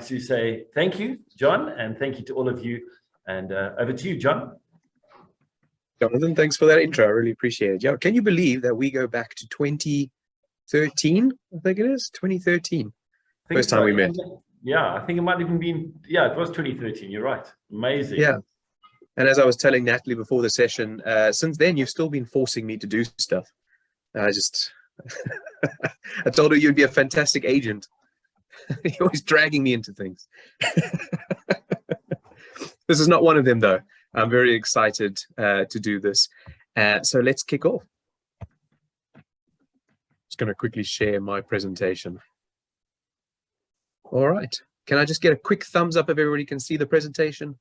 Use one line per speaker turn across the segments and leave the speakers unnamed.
to say thank you, John, and thank you to all of you. And over to you, John.
Jonathan, thanks for that intro. I really appreciate it. Yeah, can you believe that we go back to 2013? I think it is 2013. First time we met.
Yeah, I think it might even been, yeah, it was 2013. You're right. Amazing.
Yeah. And as I was telling Natalie before the session, since then, you've still been forcing me to do stuff. I told her you'd be a fantastic agent. You're always dragging me into things. This is not one of them, though. I'm very excited to do this. So let's kick off. Just going to quickly share my presentation. All right. Can I just get a quick thumbs up if everybody can see the presentation?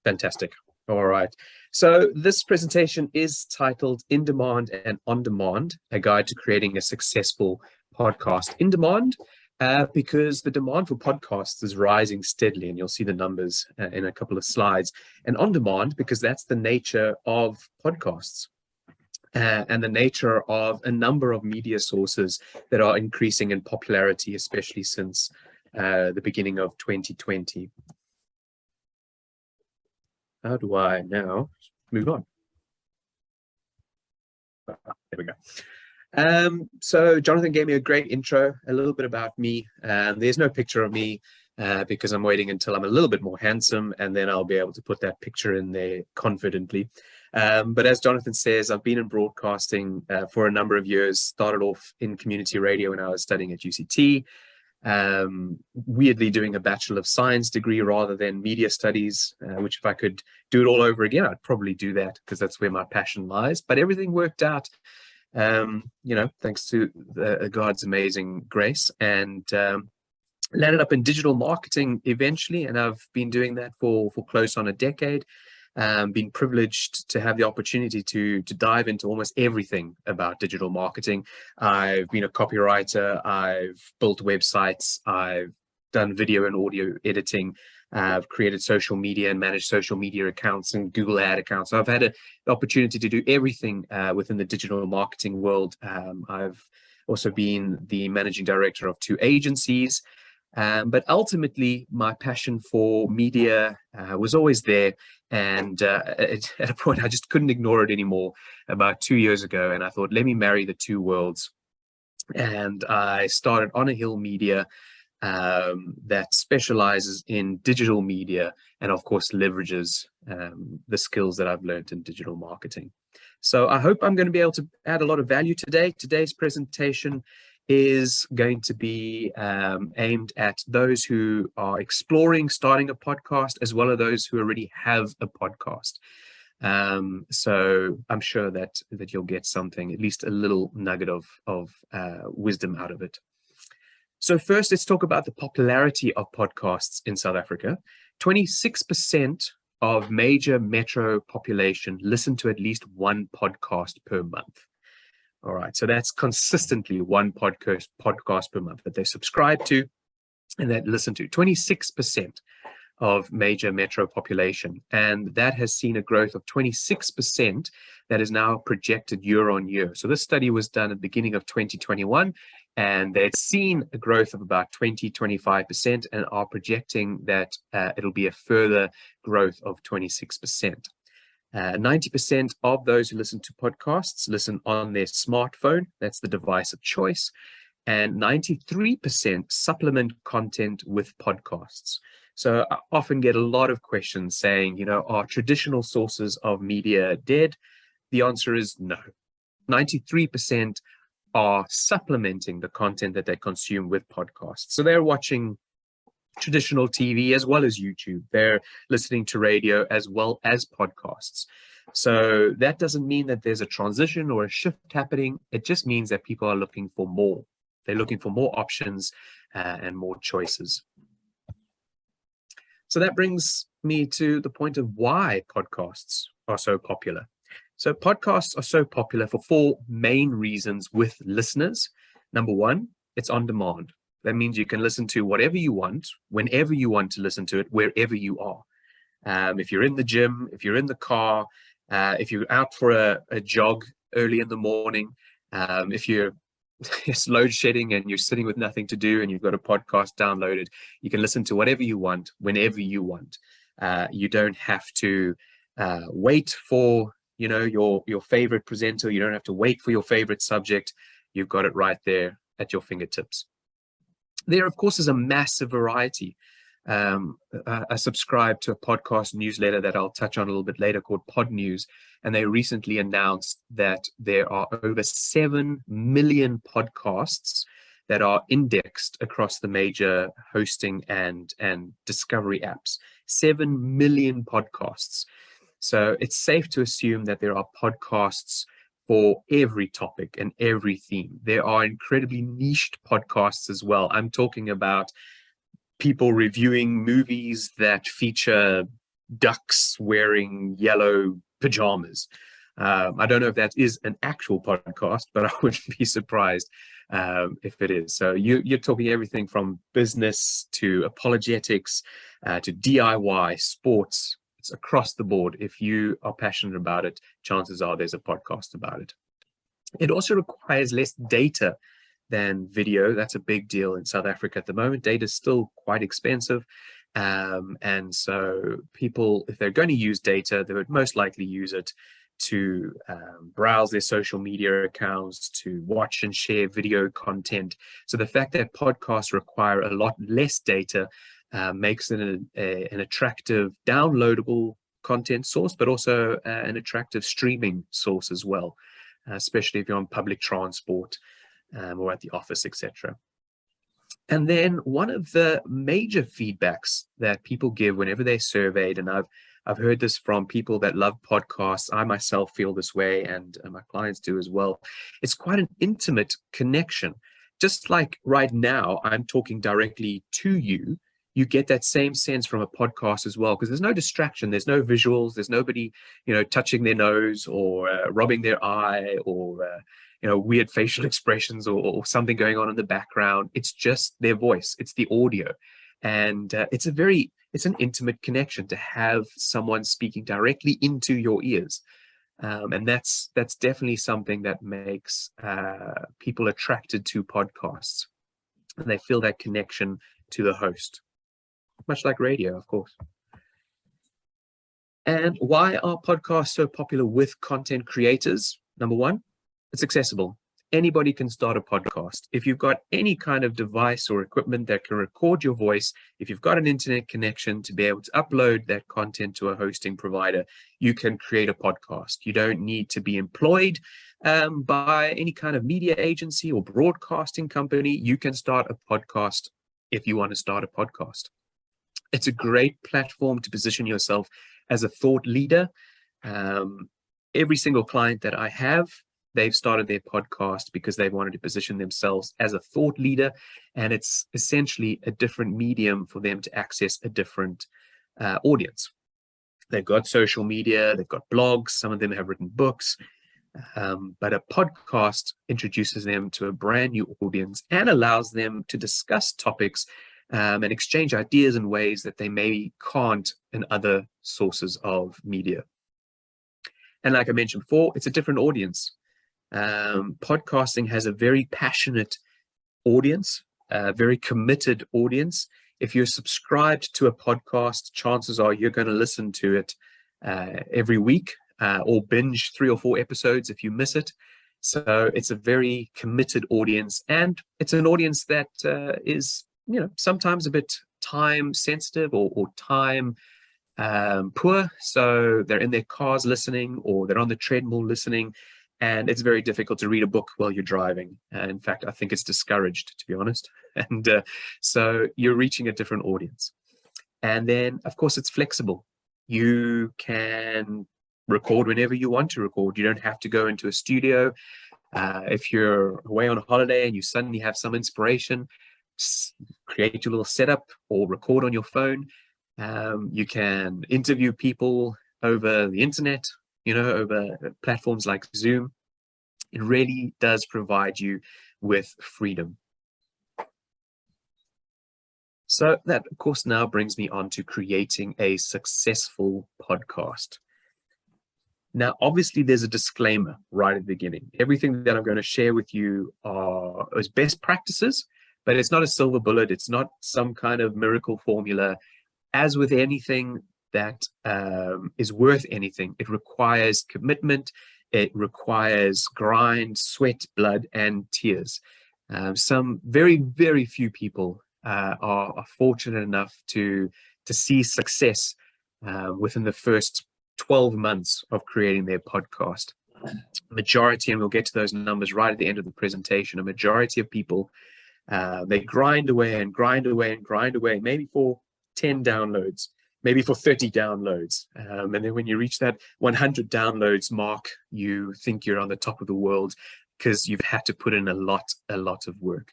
Fantastic. All right. So this presentation is titled In Demand and On Demand, a guide to creating a successful podcast. In demand, because the demand for podcasts is rising steadily, and you'll see the numbers in a couple of slides. And on demand, because that's the nature of podcasts and the nature of a number of media sources that are increasing in popularity, especially since the beginning of 2020. How do I now move on? There we go. So Jonathan gave me a great intro, a little bit about me. There's no picture of me because I'm waiting until I'm a little bit more handsome, and then I'll be able to put that picture in there confidently. But as Jonathan says, I've been in broadcasting for a number of years, started off in community radio when I was studying at UCT. Weirdly doing a Bachelor of Science degree rather than media studies, which if I could do it all over again, I'd probably do that because that's where my passion lies. But everything worked out, thanks to God's amazing grace, and landed up in digital marketing eventually. And I've been doing that for close on a decade. Been privileged to have the opportunity to dive into almost everything about digital marketing. I've been a copywriter, I've built websites, I've done video and audio editing, I've created social media and managed social media accounts and Google ad accounts. So I've had the opportunity to do everything within the digital marketing world. I've also been the managing director of 2 agencies. But ultimately, my passion for media was always there. And at a point, I just couldn't ignore it anymore about 2 years ago. And I thought, let me marry the 2 worlds. And I started On a Hill Media that specializes in digital media and, of course, leverages the skills that I've learned in digital marketing. So I hope I'm going to be able to add a lot of value today. Today's presentation is going to be aimed at those who are exploring starting a podcast, as well as those who already have a podcast. So I'm sure that you'll get something, at least a little nugget of wisdom out of it. So first, let's talk about the popularity of podcasts in South Africa. 26% of major metro population listen to at least one podcast per month. All right, so that's consistently one podcast per month that they subscribe to and that listen to. 26% of major metro population, and that has seen a growth of 26% that is now projected year on year. So this study was done at the beginning of 2021, and they'd seen a growth of about 20-25% and are projecting that it'll be a further growth of 26%. 90% of those who listen to podcasts listen on their smartphone. That's the device of choice. And 93% supplement content with podcasts. So I often get a lot of questions saying, are traditional sources of media dead? The answer is no. 93% are supplementing the content that they consume with podcasts. So they're watching traditional TV as well as YouTube. They're listening to radio as well as podcasts. So that doesn't mean that there's a transition or a shift happening. It just means that people are looking for more. They're looking for more options and more choices. So that brings me to the point of why podcasts are so popular. So podcasts are so popular for 4 main reasons with listeners. Number 1, it's on demand. That means you can listen to whatever you want, whenever you want to listen to it, wherever you are. If you're in the gym, if you're in the car, if you're out for a jog early in the morning, if you're it's load shedding and you're sitting with nothing to do and you've got a podcast downloaded, you can listen to whatever you want, whenever you want. You don't have to wait for, your favorite presenter. You don't have to wait for your favorite subject. You've got it right there at your fingertips. There, of course, is a massive variety. I subscribe to a podcast newsletter that I'll touch on a little bit later called Pod News, and they recently announced that there are over 7 million podcasts that are indexed across the major hosting and discovery apps. 7 million podcasts. So it's safe to assume that there are podcasts for every topic and every theme. There are incredibly niched podcasts as well. I'm talking about people reviewing movies that feature ducks wearing yellow pajamas. I don't know if that is an actual podcast, but I wouldn't be surprised if it is. So you're talking everything from business to apologetics to DIY, sports. It's across the board. If you are passionate about it, chances are there's a podcast about it. It also requires less data than video. That's a big deal in South Africa at the moment. Data is still quite expensive. And so people, if they're going to use data, they would most likely use it to browse their social media accounts, to watch and share video content. So the fact that podcasts require a lot less data makes it an attractive downloadable content source, but also an attractive streaming source as well, especially if you're on public transport or at the office, etc. And then one of the major feedbacks that people give whenever they're surveyed, and I've heard this from people that love podcasts. I myself feel this way, and my clients do as well. It's quite an intimate connection. Just like right now, I'm talking directly to you. You get that same sense from a podcast as well, because there's no distraction, there's no visuals, there's nobody, touching their nose or rubbing their eye or weird facial expressions or something going on in the background. It's just their voice, it's the audio, and it's an intimate connection to have someone speaking directly into your ears, and that's definitely something that makes people attracted to podcasts, and they feel that connection to the host. Much like radio, of course. And why are podcasts so popular with content creators? Number one, it's accessible. Anybody can start a podcast. If you've got any kind of device or equipment that can record your voice, if you've got an internet connection to be able to upload that content to a hosting provider, you can create a podcast. You don't need to be employed by any kind of media agency or broadcasting company. You can start a podcast if you want to start a podcast. It's a great platform to position yourself as a thought leader. Every single client that I have, they've started their podcast because they wanted to position themselves as a thought leader. And it's essentially a different medium for them to access a different audience. They've got social media, they've got blogs, some of them have written books, but a podcast introduces them to a brand new audience and allows them to discuss topics and exchange ideas in ways that they maybe can't in other sources of media. And like I mentioned before, it's a different audience. Podcasting has a very passionate audience, a very committed audience. If you're subscribed to a podcast, chances are you're going to listen to it every week or binge 3 or 4 episodes if you miss it. So it's a very committed audience, and it's an audience that is sometimes a bit time sensitive or time poor. So they're in their cars listening, or they're on the treadmill listening, and it's very difficult to read a book while you're driving. In fact, I think it's discouraged, to be honest. And so you're reaching a different audience. And then, of course, it's flexible. You can record whenever you want to record. You don't have to go into a studio. If you're away on a holiday and you suddenly have some inspiration, create your little setup or record on your phone. You can interview people over the internet, over platforms like Zoom. It really does provide you with freedom. So that, of course, now brings me on to creating a successful podcast. Now, obviously, there's a disclaimer right at the beginning. Everything that I'm going to share with you is best practices, but it's not a silver bullet. It's not some kind of miracle formula. As with anything that is worth anything, it requires commitment. It requires grind, sweat, blood, and tears. Some very, very few people are fortunate enough to see success within the first 12 months of creating their podcast. Majority, and we'll get to those numbers right at the end of the presentation, a majority of people, they grind away and grind away and grind away, maybe for 10 downloads, maybe for 30 downloads. And then when you reach that 100 downloads mark, you think you're on the top of the world because you've had to put in a lot of work.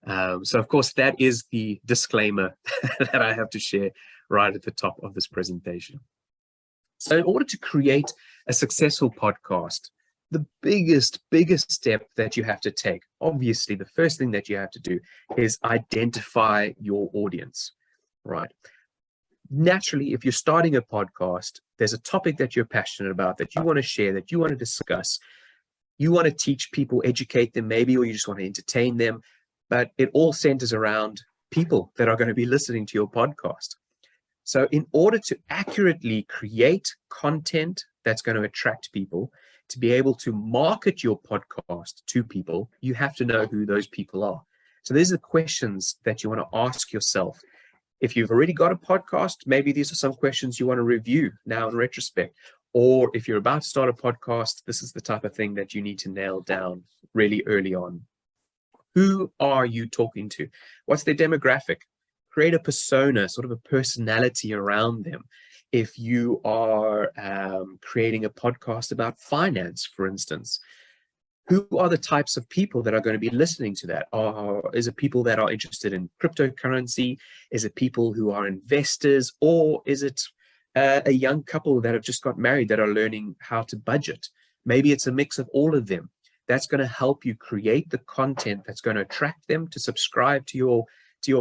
So of course, that is the disclaimer that I have to share right at the top of this presentation. So in order to create a successful podcast, the biggest step that you have to take, obviously, the first thing that you have to do is identify your audience, right? Naturally, if you're starting a podcast, there's a topic that you're passionate about, that you want to share, that you want to discuss. You want to teach people, educate them maybe, or you just want to entertain them, but it all centers around people that are going to be listening to your podcast. So in order to accurately create content that's going to attract people, to be able to market your podcast to people, you have to know who those people are. So these are the questions that you want to ask yourself. If you've already got a podcast, maybe these are some questions you want to review now in retrospect. Or if you're about to start a podcast, this is the type of thing that you need to nail down really early on. Who are you talking to? What's their demographic? Create a persona, sort of a personality around them. If you are creating a podcast about finance, for instance, who are the types of people that are going to be listening to that? Is it people that are interested in cryptocurrency? Is it people who are investors? Or is it a young couple that have just got married that are learning how to budget? Maybe it's a mix of all of them. That's going to help you create the content that's going to attract them to subscribe to your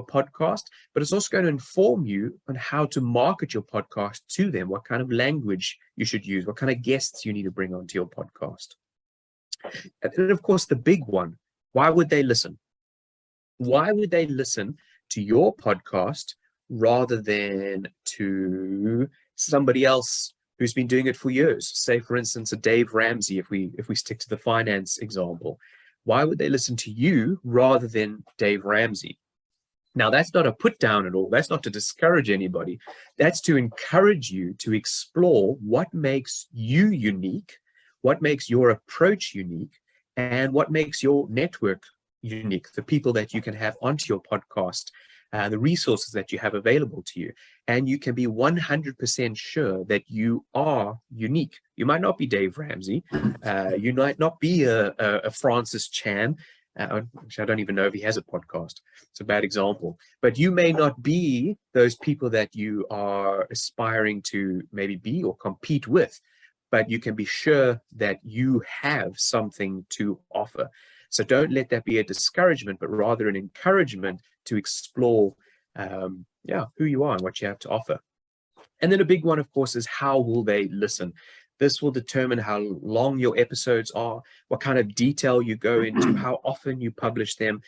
podcast, but it's also going to inform you on how to market your podcast to them, what kind of language you should use, what kind of guests you need to bring onto your podcast. And then, of course, the big one, why would they listen? Why would they listen to your podcast rather than to somebody else who's been doing it for years? Say, for instance, a Dave Ramsey, if we stick to the finance example. Why would they listen to you rather than Dave Ramsey? Now, that's not a put down at all. That's not to discourage anybody. That's to encourage you to explore what makes you unique, what makes your approach unique, and what makes your network unique, the people that you can have onto your podcast, the resources that you have available to you. And you can be 100% sure that you are unique. You might not be Dave Ramsey. You might not be a Francis Chan. Which I don't even know if he has a podcast. It's a bad example. But you may not be those people that you are aspiring to maybe be or compete with, but you can be sure that you have something to offer. So don't let that be a discouragement, but rather an encouragement to explore who you are and what you have to offer. And then a big one, of course, is how will they listen? This will determine how long your episodes are, what kind of detail you go into, how often you publish them.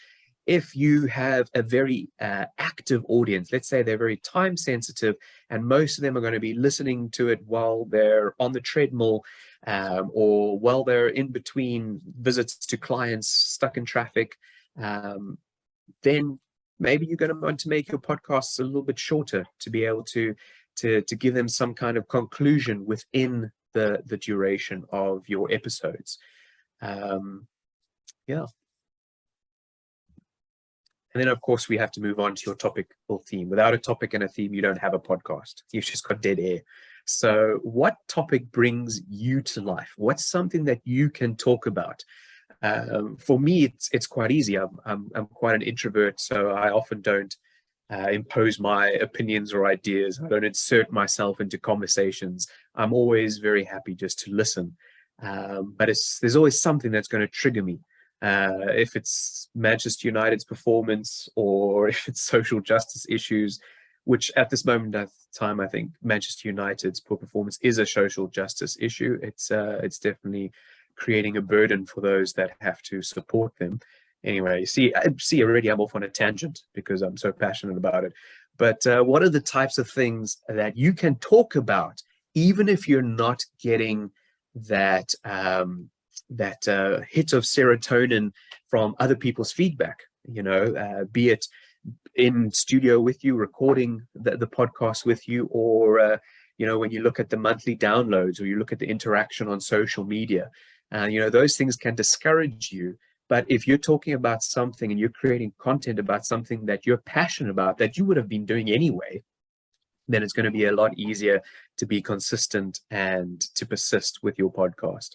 If you have a very active audience, let's say they're very time sensitive, and most of them are going to be listening to it while they're on the treadmill or while they're in between visits to clients, stuck in traffic, then maybe you're going to want to make your podcasts a little bit shorter to be able to give them some kind of conclusion within the duration of your episodes. And then, of course, we have to move on to your topic or theme. Without a topic and a theme, you don't have a podcast. You've just got dead air. So what topic brings you to life? What's something that you can talk about? For me, it's quite easy. I'm quite an introvert, so I often don't impose my opinions or ideas. I don't insert myself into conversations. I'm always very happy just to listen. But there's always something that's going to trigger me. If it's Manchester United's performance, or if it's social justice issues, which at this moment of time, I think Manchester United's poor performance is a social justice issue. It's definitely creating a burden for those that have to support them. Anyway, I see already I'm off on a tangent because I'm so passionate about it. But what are the types of things that you can talk about, even if you're not getting that hit of serotonin from other people's feedback? Be it in studio with you, recording the podcast with you, or when you look at the monthly downloads, or you look at the interaction on social media, those things can discourage you. But if you're talking about something and you're creating content about something that you're passionate about, that you would have been doing anyway, then it's going to be a lot easier to be consistent and to persist with your podcast.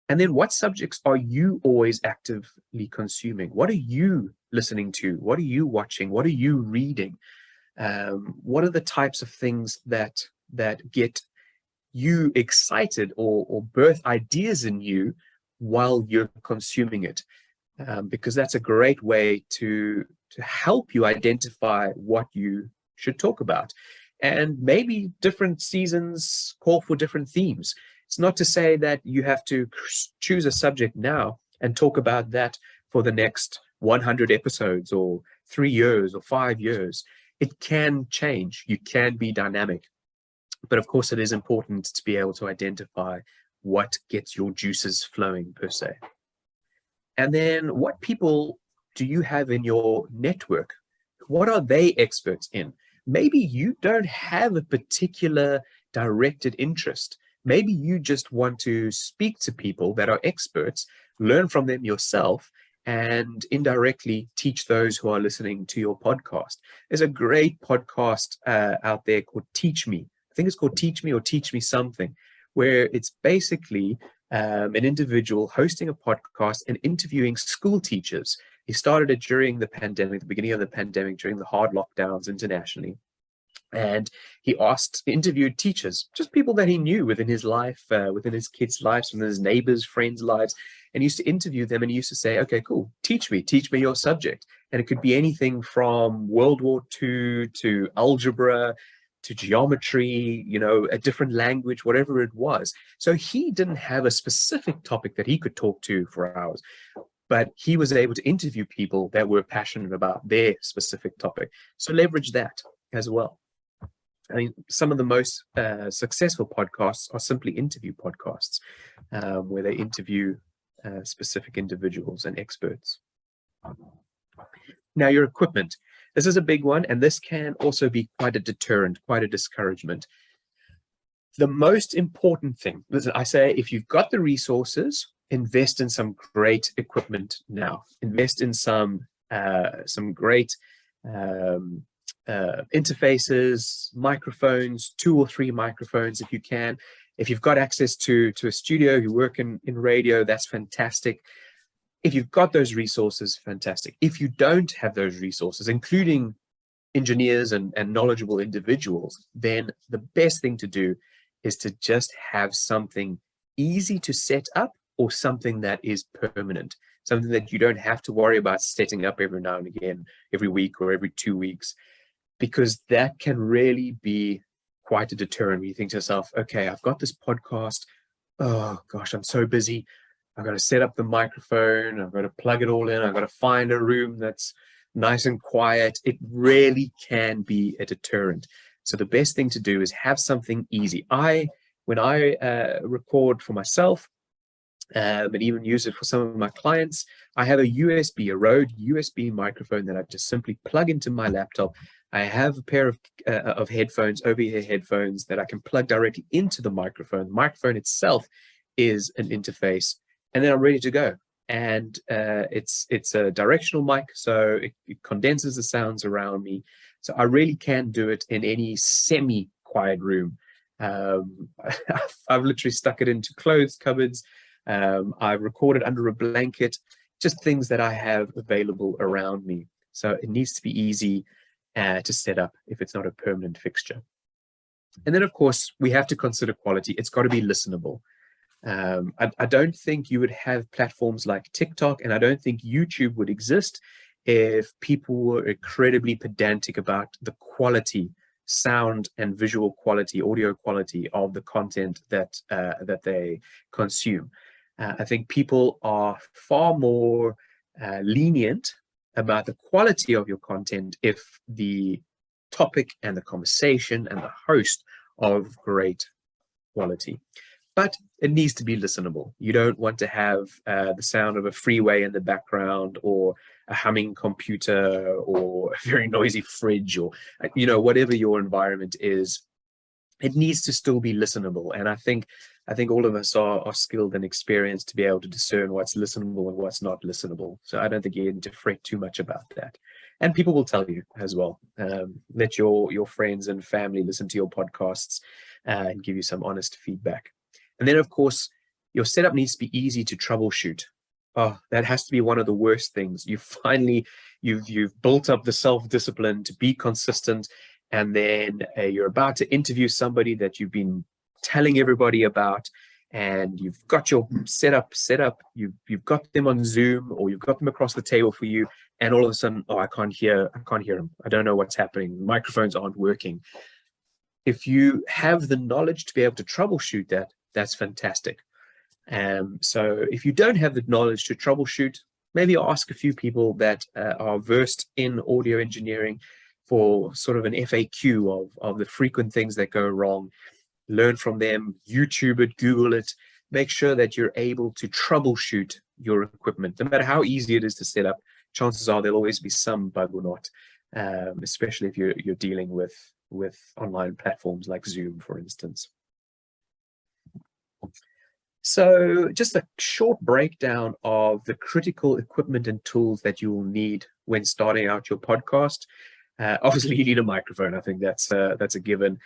And then what subjects are you always actively consuming? What are you listening to? What are you watching? What are you reading? What are the types of things that get you excited or birth ideas in you while you're consuming it? Because that's a great way to help you identify what you should talk about. And maybe different seasons call for different themes. It's not to say that you have to choose a subject now and talk about that for the next 100 episodes or 3 years or 5 years. It can change. You can be dynamic. But of course, it is important to be able to identify what gets your juices flowing per se. And then what people do you have in your network? What are they experts in? Maybe you don't have a particular directed interest. Maybe you just want to speak to people that are experts, learn from them yourself, and indirectly teach those who are listening to your podcast. There's a great podcast out there called Teach Me. I think it's called Teach Me or Teach Me Something, where it's basically an individual hosting a podcast and interviewing school teachers. He started it during the pandemic, the beginning of the pandemic, during the hard lockdowns internationally. And he interviewed teachers, just people that he knew within his life, within his kids' lives, within his neighbors, friends' lives. And he used to interview them, and he used to say, okay, cool, teach me your subject. And it could be anything from World War II to algebra to geometry, a different language, whatever it was. So he didn't have a specific topic that he could talk to for hours, but he was able to interview people that were passionate about their specific topic. So leverage that as well. I mean, some of the most successful podcasts are simply interview podcasts, where they interview specific individuals and experts. Now, your equipment. This is a big one, and this can also be quite a deterrent, quite a discouragement. The most important thing, listen, I say, if you've got the resources, invest in some great equipment now. Invest in some great interfaces, microphones, 2 or 3 microphones if you can. If you've got access to a studio, you work in radio, that's fantastic. If you've got those resources, fantastic. If you don't have those resources, including engineers and knowledgeable individuals, then the best thing to do is to just have something easy to set up, or something that is permanent, something that you don't have to worry about setting up every now and again, every week or every 2 weeks, because that can really be quite a deterrent when you think to yourself, okay, I've got this podcast. Oh gosh, I'm so busy. I've got to set up the microphone. I've got to plug it all in. I've got to find a room that's nice and quiet. It really can be a deterrent. So the best thing to do is have something easy. When I record for myself, but even use it for some of my clients, I have a Rode USB microphone that I just simply plug into my laptop. I have a pair of headphones, over-ear headphones, that I can plug directly into the microphone. The microphone itself is an interface, and then I'm ready to go. And it's a directional mic, so it condenses the sounds around me. So I really can do it in any semi-quiet room. I've literally stuck it into clothes cupboards. I've recorded under a blanket, just things that I have available around me. So it needs to be easy to set up if it's not a permanent fixture. And then, of course, we have to consider quality. It's got to be listenable. I don't think you would have platforms like TikTok, and I don't think YouTube would exist if people were incredibly pedantic about the quality, sound and visual quality, audio quality of the content that they consume. I think people are far more lenient about the quality of your content if the topic and the conversation and the host are of great quality. But it needs to be listenable. You don't want to have the sound of a freeway in the background, or a humming computer, or a very noisy fridge, or whatever your environment is. It needs to still be listenable. And I think all of us are skilled and experienced to be able to discern what's listenable and what's not listenable. So I don't think you need to fret too much about that. And people will tell you as well. Let your friends and family listen to your podcasts and give you some honest feedback. And then, of course, your setup needs to be easy to troubleshoot. Oh, that has to be one of the worst things. You've built up the self-discipline to be consistent, and then you're about to interview somebody that you've been telling everybody about, and you've got your setup set up. You've got them on Zoom, or you've got them across the table for you, and all of a sudden, I can't hear them. I don't know what's happening. Microphones aren't working. If you have the knowledge to be able to troubleshoot that, that's fantastic. So if you don't have the knowledge to troubleshoot, maybe ask a few people that are versed in audio engineering for sort of an FAQ of the frequent things that go wrong. Learn from them, YouTube it, Google it. Make sure that you're able to troubleshoot your equipment. No matter how easy it is to set up, chances are there'll always be some bug or not, especially if you're dealing with online platforms like Zoom, for instance. So just a short breakdown of the critical equipment and tools that you will need when starting out your podcast. Obviously, you need a microphone. I think that's a given.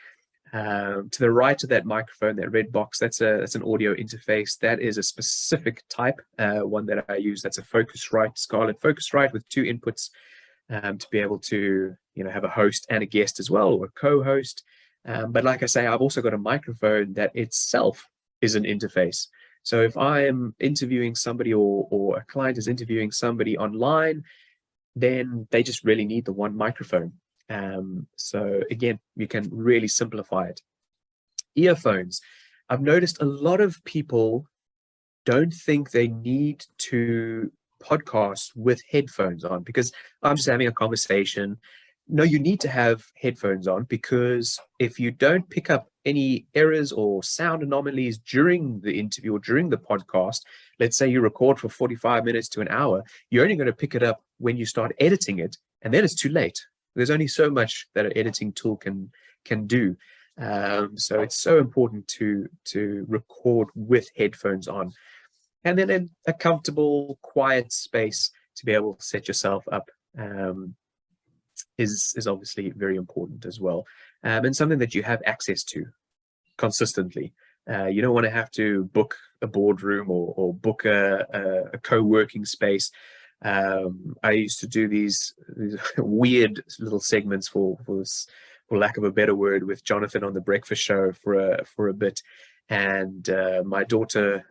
To the right of that microphone, that red box, that's an audio interface. That is a specific type, one that I use. That's a Focusrite, Scarlett Focusrite with 2 inputs to be able to have a host and a guest as well, or a co-host. But like I say, I've also got a microphone that itself is an interface. So if I am interviewing somebody, or a client is interviewing somebody online, then they just really need the one microphone. So again, you can really simplify it. Earphones. I've noticed a lot of people don't think they need to podcast with headphones on, because I'm just having a conversation. No, you need to have headphones on, because if you don't pick up any errors or sound anomalies during the interview or during the podcast, let's say you record for 45 minutes to an hour, you're only going to pick it up when you start editing it, and then it's too late. There's only so much that an editing tool can do. So it's so important to record with headphones on. And then in a comfortable, quiet space to be able to set yourself up is obviously very important as well. And something that you have access to consistently. You don't want to have to book a boardroom or book a co-working space. I used to do these weird little segments for lack of a better word, with Jonathan on the breakfast show for a bit. And my daughter,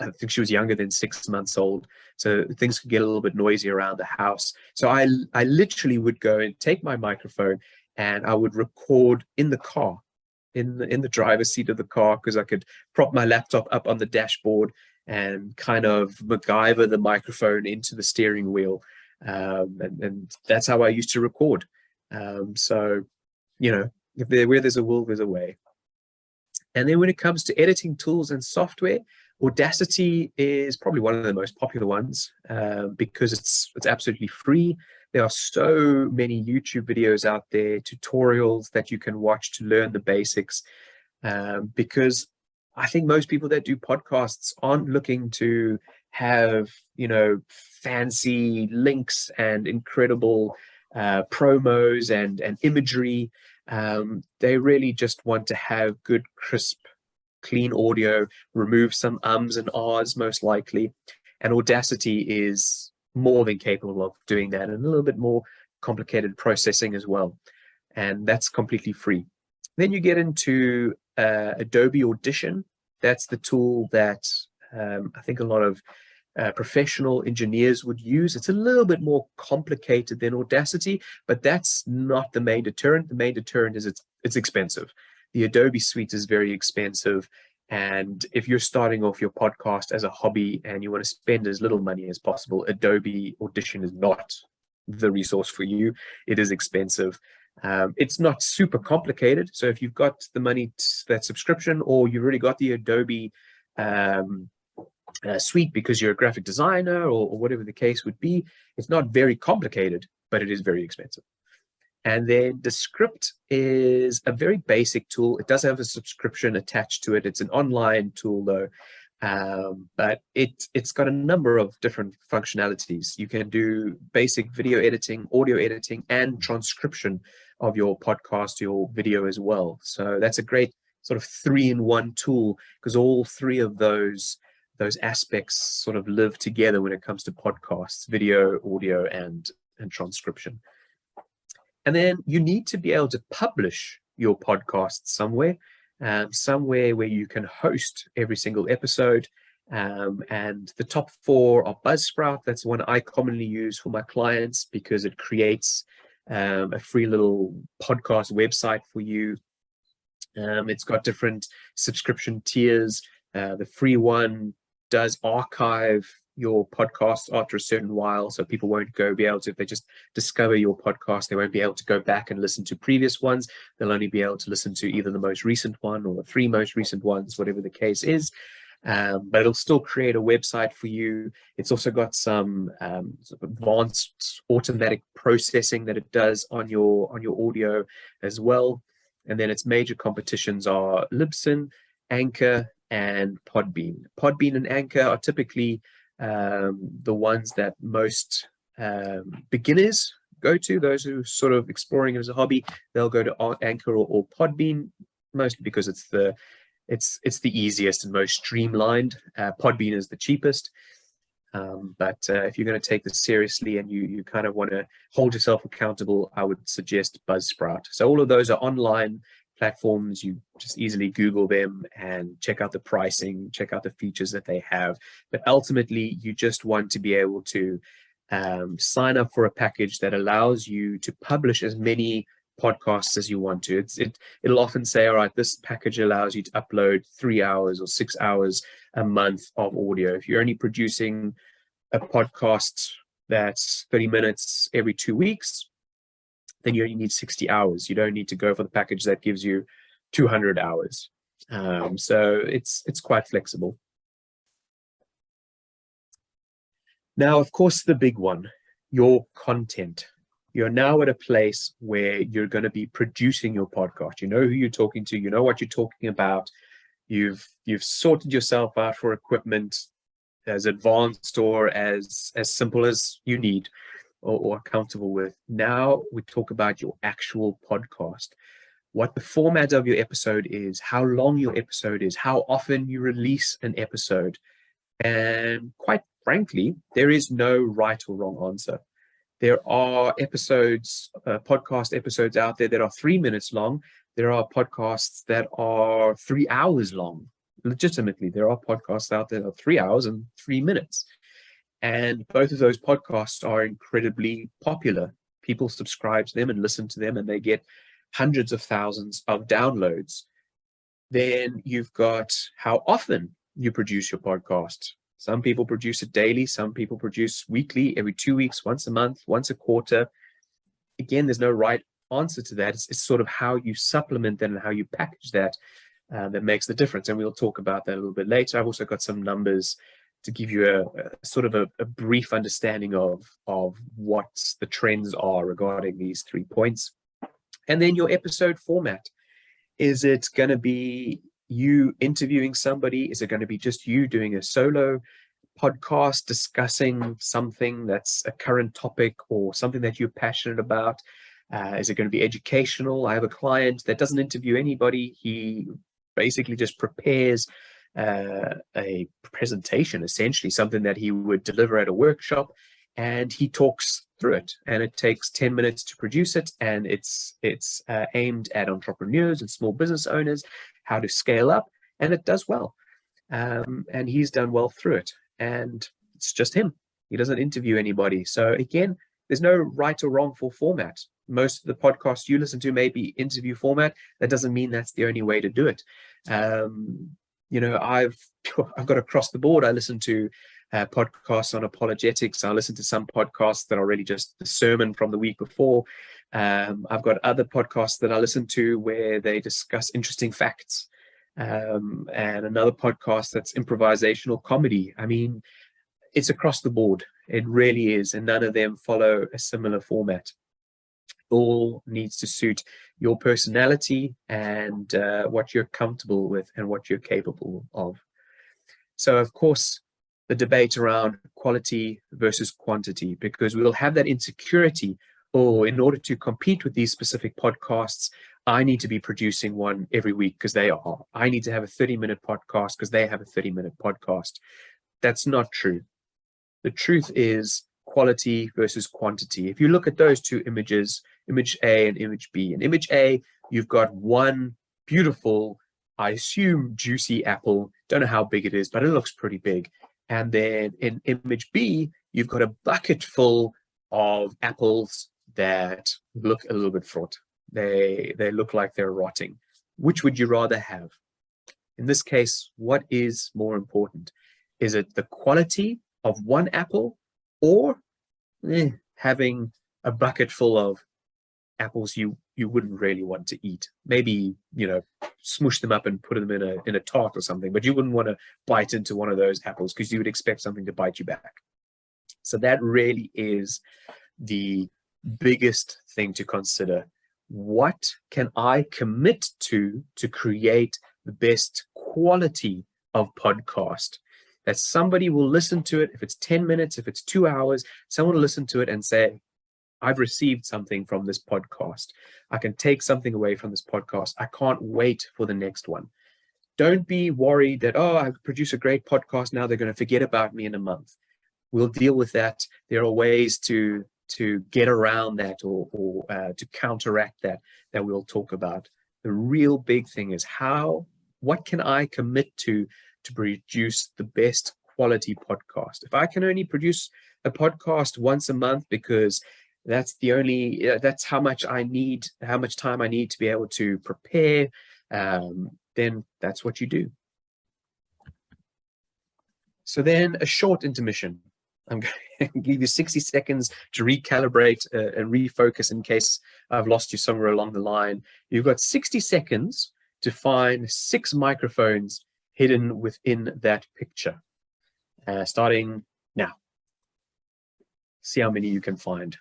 I think she was younger than 6 months old, so things could get a little bit noisy around the house. So I literally would go and take my microphone, and I would record in the car, in the driver's seat of the car, because I could prop my laptop up on the dashboard and kind of MacGyver the microphone into the steering wheel, and that's how I used to record. So where there's a will, there's a way. And then when it comes to editing tools and software, Audacity is probably one of the most popular ones, because it's absolutely free. There are so many YouTube videos out there, tutorials that you can watch to learn the basics, because I think most people that do podcasts aren't looking to have, fancy links and incredible promos and imagery. They really just want to have good, crisp, clean audio, remove some ums and ahs most likely. And Audacity is more than capable of doing that, and a little bit more complicated processing as well. And that's completely free. Then you get into Adobe Audition. That's the tool that I think a lot of professional engineers would use. It's a little bit more complicated than Audacity, but that's not the main deterrent. The main deterrent is it's expensive. The Adobe suite is very expensive. And if you're starting off your podcast as a hobby and you want to spend as little money as possible, Adobe Audition is not the resource for you. It is expensive. It's not super complicated. So if you've got the money, that subscription, or you've already got the Adobe suite because you're a graphic designer or whatever the case would be, it's not very complicated, but it is very expensive. And then Descript is a very basic tool. It does have a subscription attached to it. It's an online tool though, but it's got a number of different functionalities. You can do basic video editing, audio editing, and transcription of your podcast, your video as well. So that's a great sort of 3-in-1 tool, because all three of those aspects sort of live together when it comes to podcasts: video, audio, and transcription. And then you need to be able to publish your podcast somewhere, somewhere where you can host every single episode. And the top 4 are Buzzsprout. That's the one I commonly use for my clients because it creates a free little podcast website for you. It's got different subscription tiers. The free one does archive your podcast after a certain while, so people won't be able to, if they just discover your podcast, they won't be able to go back and listen to previous ones. They'll only be able to listen to either the most recent one or the 3 most recent ones, whatever the case is. But it'll still create a website for you. It's also got some sort of advanced automatic processing that it does on your audio as well. And then its major competitions are Libsyn, Anchor, and Podbean. Podbean and Anchor are typically the ones that most beginners go to. Those who are sort of exploring it as a hobby, they'll go to Anchor or Podbean, mostly because it's the easiest and most streamlined. Podbean is the cheapest. But if you're going to take this seriously and you kind of want to hold yourself accountable, I would suggest Buzzsprout. So all of those are online platforms. You just easily Google them and check out the pricing, check out the features that they have. But ultimately, you just want to be able to sign up for a package that allows you to publish as many podcasts as you want to. It'll often say, all right, this package allows you to upload 3 hours or 6 hours a month of audio. If you're only producing a podcast that's 30 minutes every 2 weeks, then you only need 60 hours. You don't need to go for the package that gives you 200 hours. So it's quite flexible. Now, of course, the big one, your content. You're now at a place where you're going to be producing your podcast. You know who you're talking to. You know what you're talking about. You've sorted yourself out for equipment as advanced or as simple as you need or are comfortable with. Now we talk about your actual podcast. What the format of your episode is, how long your episode is, how often you release an episode. And quite frankly, there is no right or wrong answer. There are episodes, podcast episodes out there that are 3 minutes long. There are podcasts that are 3 hours long. Legitimately, there are podcasts out there that are 3 hours and 3 minutes. And both of those podcasts are incredibly popular. People subscribe to them and listen to them, and they get hundreds of thousands of downloads. Then you've got how often you produce your podcast. Some people produce it daily. Some people produce weekly, every 2 weeks, once a month, once a quarter. Again, there's no right answer to that. It's sort of how you supplement that and how you package that that makes the difference. And we'll talk about that a little bit later. I've also got some numbers to give you a sort of a brief understanding of what the trends are regarding these 3 points. And then your episode format. Is it going to be you interviewing somebody? Is it going to be just you doing a solo podcast discussing something that's a current topic or something that you're passionate about? Is it going to be educational? I have a client that doesn't interview anybody. He basically just prepares a presentation, essentially something that he would deliver at a workshop, and he talks through it, and it takes 10 minutes to produce it, and it's aimed at entrepreneurs and small business owners, how to scale up, and it does well, and he's done well through it. And it's just him. He doesn't interview anybody. So again, there's no right or wrongful format. Most of the podcasts you listen to may be interview format. That doesn't mean that's the only way to do it. I've got across the board. I listen to podcasts on apologetics. I listen to some podcasts that are really just the sermon from the week before. I've got other podcasts that I listen to where they discuss interesting facts, and another podcast that's improvisational comedy. I mean, it's across the board. It really is, and none of them follow a similar format. All needs to suit your personality and what you're comfortable with and what you're capable of. So, of course, the debate around quality versus quantity, because we'll have that insecurity. Oh, in order to compete with these specific podcasts, I need to be producing one every week because they are. I need to have a 30-minute podcast because they have a 30-minute podcast. That's not true. The truth is quality versus quantity. If you look at those two images, image A and image B. In image A, you've got one beautiful, I assume, juicy apple. Don't know how big it is, but it looks pretty big. And then in image B, you've got a bucket full of apples that look a little bit fraught. They look like they're rotting. Which would you rather have? In this case, what is more important? Is it the quality of one apple, or having a bucket full of apples you wouldn't really want to eat? Maybe, smush them up and put them in a tart or something, but you wouldn't want to bite into one of those apples because you would expect something to bite you back. So that really is the biggest thing to consider. What can I commit to create the best quality of podcast that somebody will listen to it? If it's 10 minutes, if it's 2 hours, someone will listen to it and say, I've received something from this podcast. I can take something away from this podcast. I can't wait for the next one. Don't be worried that, I produce a great podcast, now they're going to forget about me in a month. We'll deal with that. There are ways to get around that or to counteract that we'll talk about. The real big thing is what can I commit to produce the best quality podcast? If I can only produce a podcast once a month because that's how much time I need to be able to prepare, then that's what you do. So then a short intermission. I'm going to give you 60 seconds to recalibrate and refocus in case I've lost you somewhere along the line. You've got 60 seconds to find 6 microphones hidden within that picture. Starting now. See how many you can find.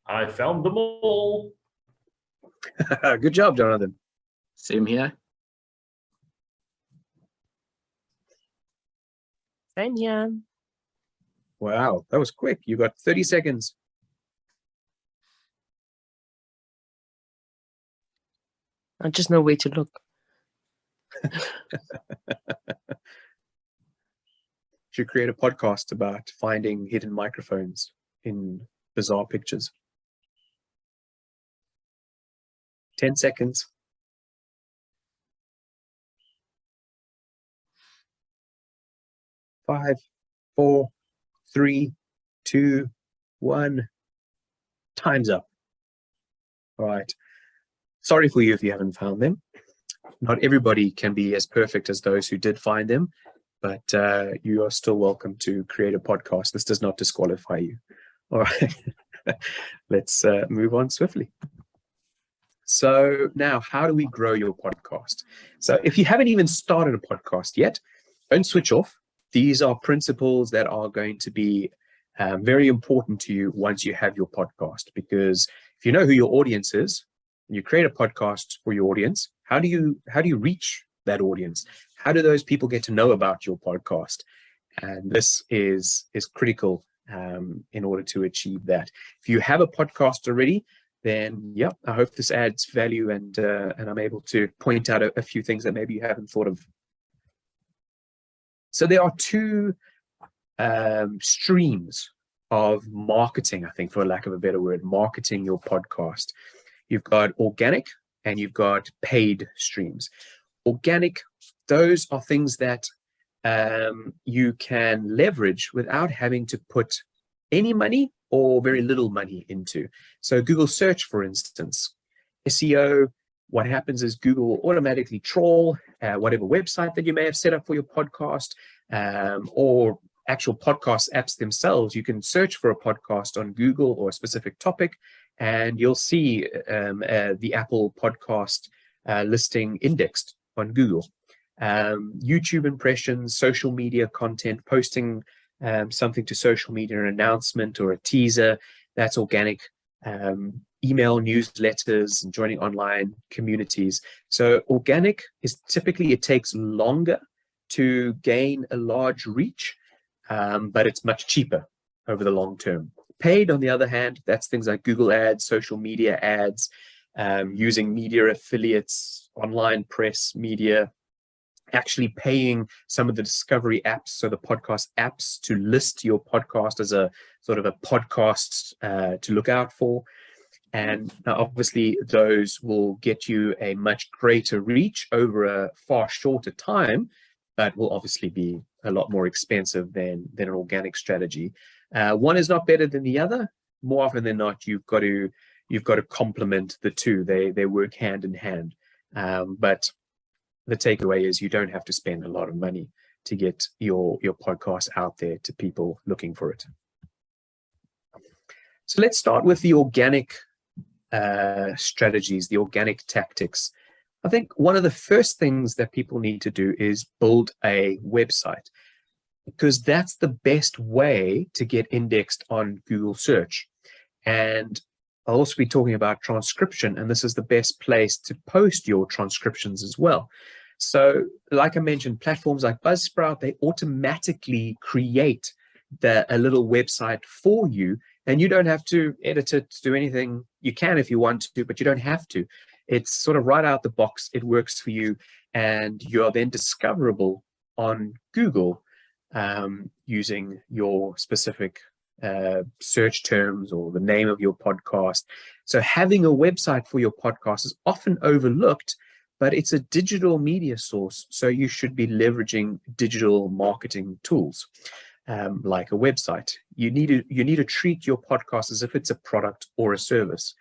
I found them all.
Good job, Jonathan.
Same here.
Same here.
Wow, that was quick. You got 30 seconds.
I just know where to look.
Should create a podcast about finding hidden microphones in bizarre pictures. 10 seconds. 5, 4, 3, 2, 1. Time's up. All right. Sorry for you if you haven't found them. Not everybody can be as perfect as those who did find them, but you are still welcome to create a podcast. This does not disqualify you. All right. Let's move on swiftly. So now, how do we grow your podcast? So if you haven't even started a podcast yet, don't switch off. These are principles that are going to be very important to you once you have your podcast, because if you know who your audience is, and you create a podcast for your audience, how do you reach that audience? How do those people get to know about your podcast? And this is critical in order to achieve that. If you have a podcast already, then yeah, I hope this adds value and I'm able to point out a few things that maybe you haven't thought of. So there are 2 streams of marketing, I think, for lack of a better word, marketing your podcast. You've got organic and you've got paid streams. Organic, those are things that you can leverage without having to put any money or very little money into. So Google search, for instance, SEO, what happens is Google will automatically trawl whatever website that you may have set up for your podcast, or actual podcast apps themselves. You can search for a podcast on Google or a specific topic, and you'll see the Apple podcast listing indexed on Google. YouTube impressions, social media content, posting something to social media, an announcement or a teaser, that's organic. Email newsletters and joining online communities. So organic is typically, it takes longer to gain a large reach, but it's much cheaper over the long term. Paid, on the other hand, that's things like Google ads, social media ads, using media affiliates, online press media, actually paying some of the discovery apps, so the podcast apps, to list your podcast as a sort of a podcast to look out for. And obviously those will get you a much greater reach over a far shorter time, but will obviously be a lot more expensive than an organic strategy. One is not better than the other. More often than not, you've got to complement the two. They work hand in hand. But the takeaway is you don't have to spend a lot of money to get your podcast out there to people looking for it. So let's start with the organic strategies, the organic tactics. I think one of the first things that people need to do is build a website, because that's the best way to get indexed on Google search. And I'll also be talking about transcription, and this is the best place to post your transcriptions as well. So like I mentioned, platforms like Buzzsprout, they automatically create a little website for you, and you don't have to edit it, do anything. You can if you want to, but you don't have to. It's sort of right out the box. It works for you, and you're then discoverable on Google using your specific search terms or the name of your podcast. So having a website for your podcast is often overlooked, but it's a digital media source. So you should be leveraging digital marketing tools like a website. You need to treat your podcast as if it's a product or a service.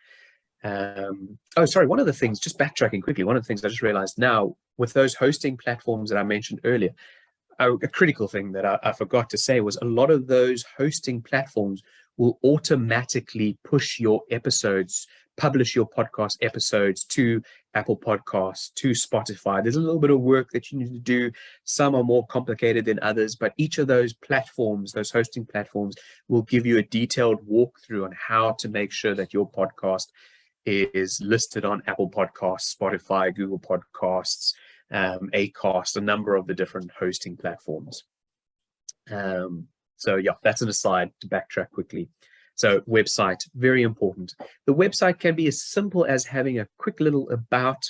One of the things, just backtracking quickly, one of the things I just realized now with those hosting platforms that I mentioned earlier, a critical thing that I forgot to say was a lot of those hosting platforms will automatically push your episodes, publish your podcast episodes to Apple Podcasts, to Spotify. There's a little bit of work that you need to do. Some are more complicated than others, but each of those platforms, those hosting platforms, will give you a detailed walkthrough on how to make sure that your podcast is listed on Apple Podcasts, Spotify, Google Podcasts, Acast, a number of the different hosting platforms. So yeah, that's an aside to backtrack quickly. So website, very important. The website can be as simple as having a quick little about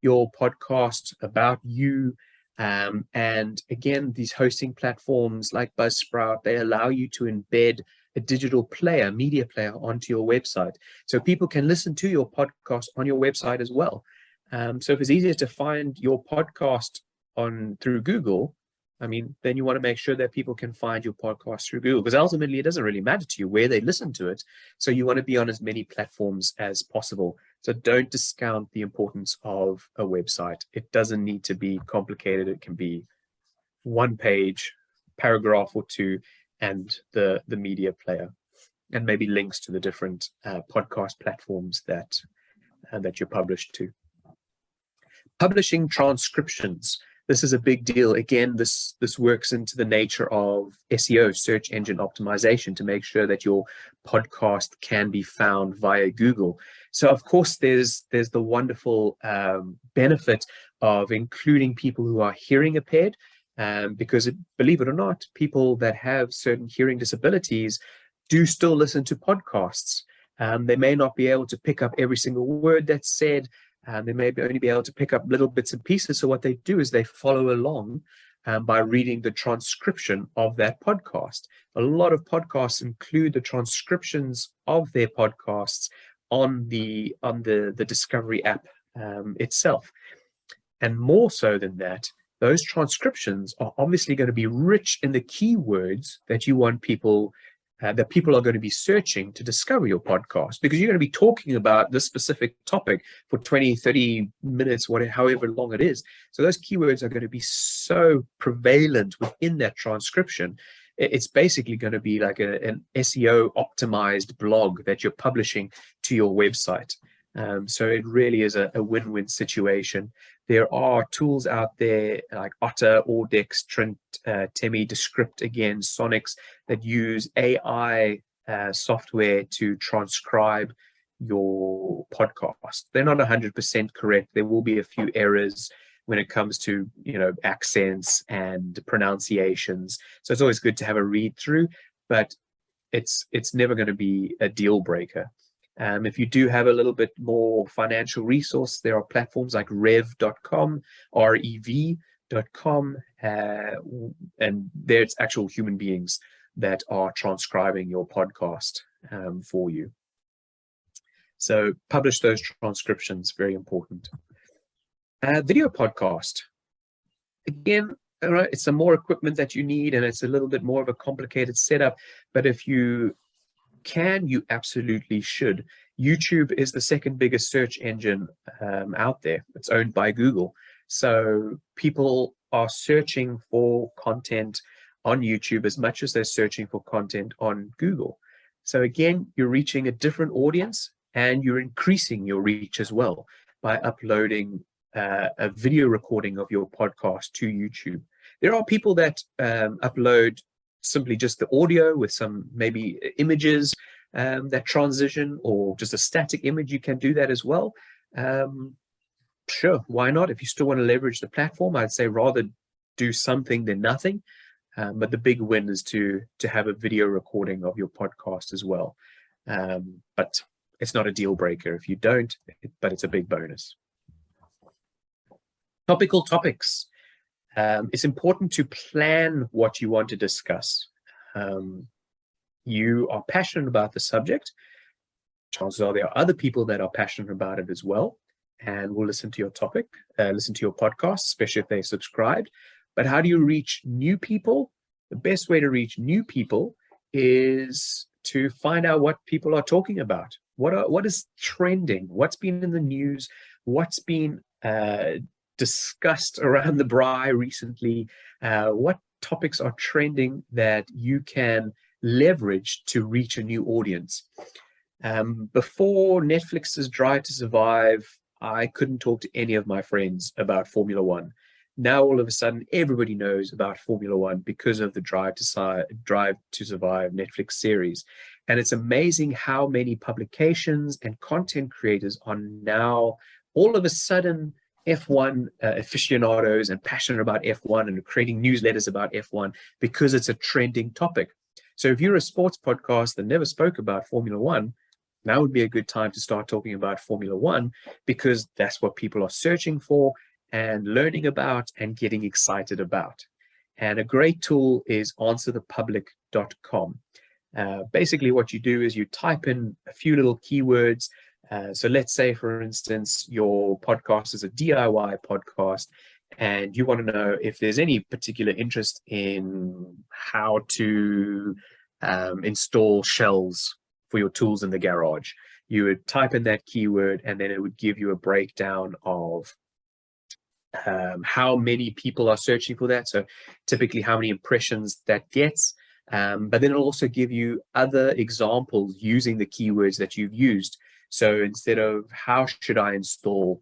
your podcast, about you. And again, these hosting platforms like Buzzsprout, they allow you to embed a digital player, media player onto your website. So people can listen to your podcast on your website as well. So if it's easier to find your podcast through Google, I mean, then you want to make sure that people can find your podcast through Google, because ultimately it doesn't really matter to you where they listen to it. So you want to be on as many platforms as possible. So don't discount the importance of a website. It doesn't need to be complicated. It can be one page, paragraph or two, and the media player, and maybe links to the different podcast platforms that you're published to. Publishing transcriptions. This is a big deal. Again, this works into the nature of SEO, search engine optimization, to make sure that your podcast can be found via Google. So of course, there's the wonderful benefit of including people who are hearing impaired, because believe it or not, people that have certain hearing disabilities do still listen to podcasts. They may not be able to pick up every single word that's said. They may only be able to pick up little bits and pieces. So what they do is they follow along by reading the transcription of that podcast. A lot of podcasts include the transcriptions of their podcasts on the Discovery app itself. And more so than that, those transcriptions are obviously going to be rich in the keywords that you want people that people are going to be searching to discover your podcast, because you're going to be talking about this specific topic for 20, 30 minutes, whatever, however long it is. So those keywords are going to be so prevalent within that transcription. It's basically going to be like an SEO optimized blog that you're publishing to your website. So it really is a win-win situation. There are tools out there like Otter, Audex, Trint, Temi, Descript, again, Sonics, that use AI software to transcribe your podcast. They're not 100% correct. There will be a few errors when it comes to, accents and pronunciations. So it's always good to have a read through, but it's never going to be a deal breaker. If you do have a little bit more financial resource, there are platforms like rev.com, rev.com, and there's actual human beings that are transcribing your podcast for you. So publish those transcriptions, very important. Video podcast. Again, all right, it's some more equipment that you need, and it's a little bit more of a complicated setup, but if you can, you absolutely should. YouTube is the second biggest search engine out there. It's owned by Google. So people are searching for content on YouTube as much as they're searching for content on Google. So again, you're reaching a different audience, and you're increasing your reach as well by uploading a video recording of your podcast to YouTube. There are people that upload simply just the audio with some maybe images that transition, or just a static image. You can do that as well. Sure, why not? If you still want to leverage the platform, I'd say rather do something than nothing. But the big win is to have a video recording of your podcast as well. But it's not a deal breaker if you don't, but it's a big bonus. Topical topics. It's important to plan what you want to discuss. You are passionate about the subject. Chances are there are other people that are passionate about it as well, and will listen to your topic, listen to your podcast, especially if they're subscribed. But how do you reach new people? The best way to reach new people is to find out what people are talking about. What is trending? What's been in the news? What's been discussed around the braai recently? What topics are trending that you can leverage to reach a new audience? Before Netflix's Drive to Survive, I couldn't talk to any of my friends about Formula One. Now all of a sudden everybody knows about Formula One because of the Drive to Survive Netflix series. And it's amazing how many publications and content creators are now all of a sudden F1 aficionados and passionate about F1 and creating newsletters about F1 because it's a trending topic. So if you're a sports podcast that never spoke about Formula One, now would be a good time to start talking about Formula One, because that's what people are searching for and learning about and getting excited about. And a great tool is answerthepublic.com. Basically what you do is you type in a few little keywords. So let's say, for instance, your podcast is a DIY podcast, and you want to know if there's any particular interest in how to install shelves for your tools in the garage. You would type in that keyword, and then it would give you a breakdown of how many people are searching for that. So typically how many impressions that gets. But then it'll also give you other examples using the keywords that you've used. So instead of how should I install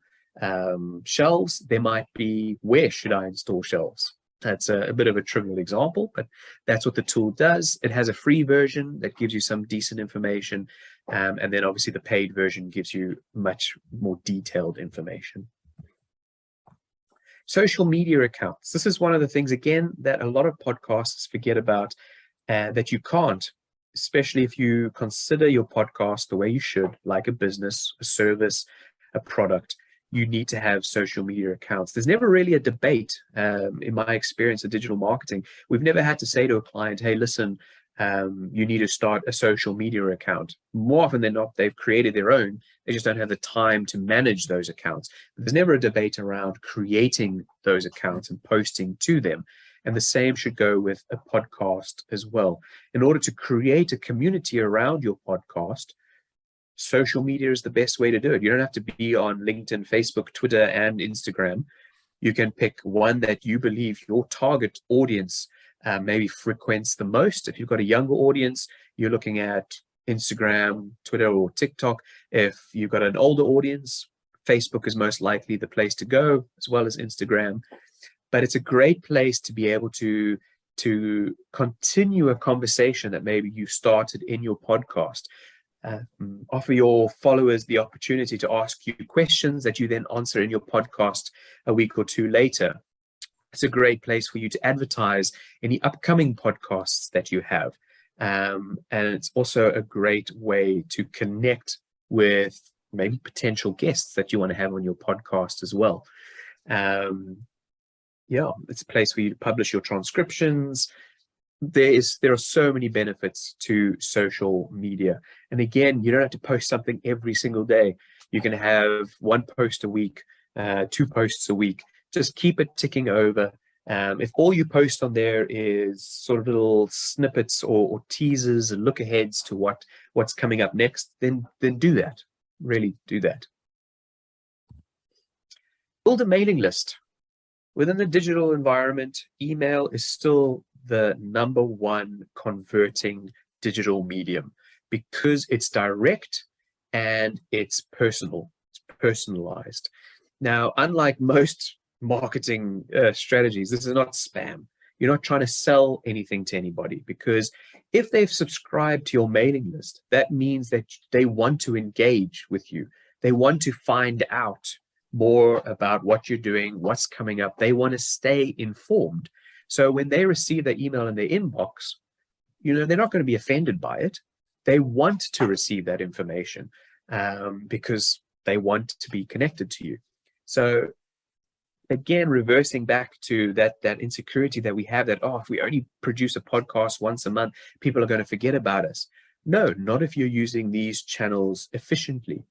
shelves, there might be where should I install shelves. That's a bit of a trivial example, but that's what the tool does. It has a free version that gives you some decent information. And then obviously the paid version gives you much more detailed information. Social media accounts. This is one of the things, again, that a lot of podcasts forget about, that you can't, especially if you consider your podcast the way you should, like a business, a service, a product. you need to have social media accounts. There's never really a debate, in my experience of digital marketing. We've never had to say to a client, hey, listen, you need to start a social media account. More often than not, they've created their own. They just don't have the time to manage those accounts. There's never a debate around creating those accounts and posting to them. And the same should go with a podcast as well. In order to create a community around your podcast, social media is the best way to do it. You don't have to be on LinkedIn, Facebook, Twitter, and Instagram. You can pick one that you believe your target audience maybe frequents the most. If you've got a younger audience, you're looking at Instagram, Twitter, or TikTok. If you've got an older audience, Facebook is most likely the place to go, as well as Instagram. But it's a great place to be able to continue a conversation that maybe you started in your podcast. Offer your followers the opportunity to ask you questions that you then answer in your podcast a week or two later. It's a great place for you to advertise any upcoming podcasts that you have. And it's also a great way to connect with maybe potential guests that you want to have on your podcast as well. Yeah, it's a place for you to publish your transcriptions. There are so many benefits to social media. And again, you don't have to post something every single day. You can have one post a week, 2 posts a week. Just keep it ticking over. If all you post on there is sort of little snippets or teasers and look aheads to what's coming up next, then do that. Really do that. Build a mailing list. Within the digital environment, email is still the #1 converting digital medium because it's direct and it's personal. It's personalized. Now, unlike most marketing strategies, this is not spam. You're not trying to sell anything to anybody, because if they've subscribed to your mailing list, that means that they want to engage with you. They want to find out more about what you're doing, what's coming up. They want to stay informed. So when they receive that email in their inbox, they're not going to be offended by it. They want to receive that information because they want to be connected to you. So again, reversing back to that insecurity that we have that, if we only produce a podcast once a month, people are going to forget about us. No, not if you're using these channels efficiently.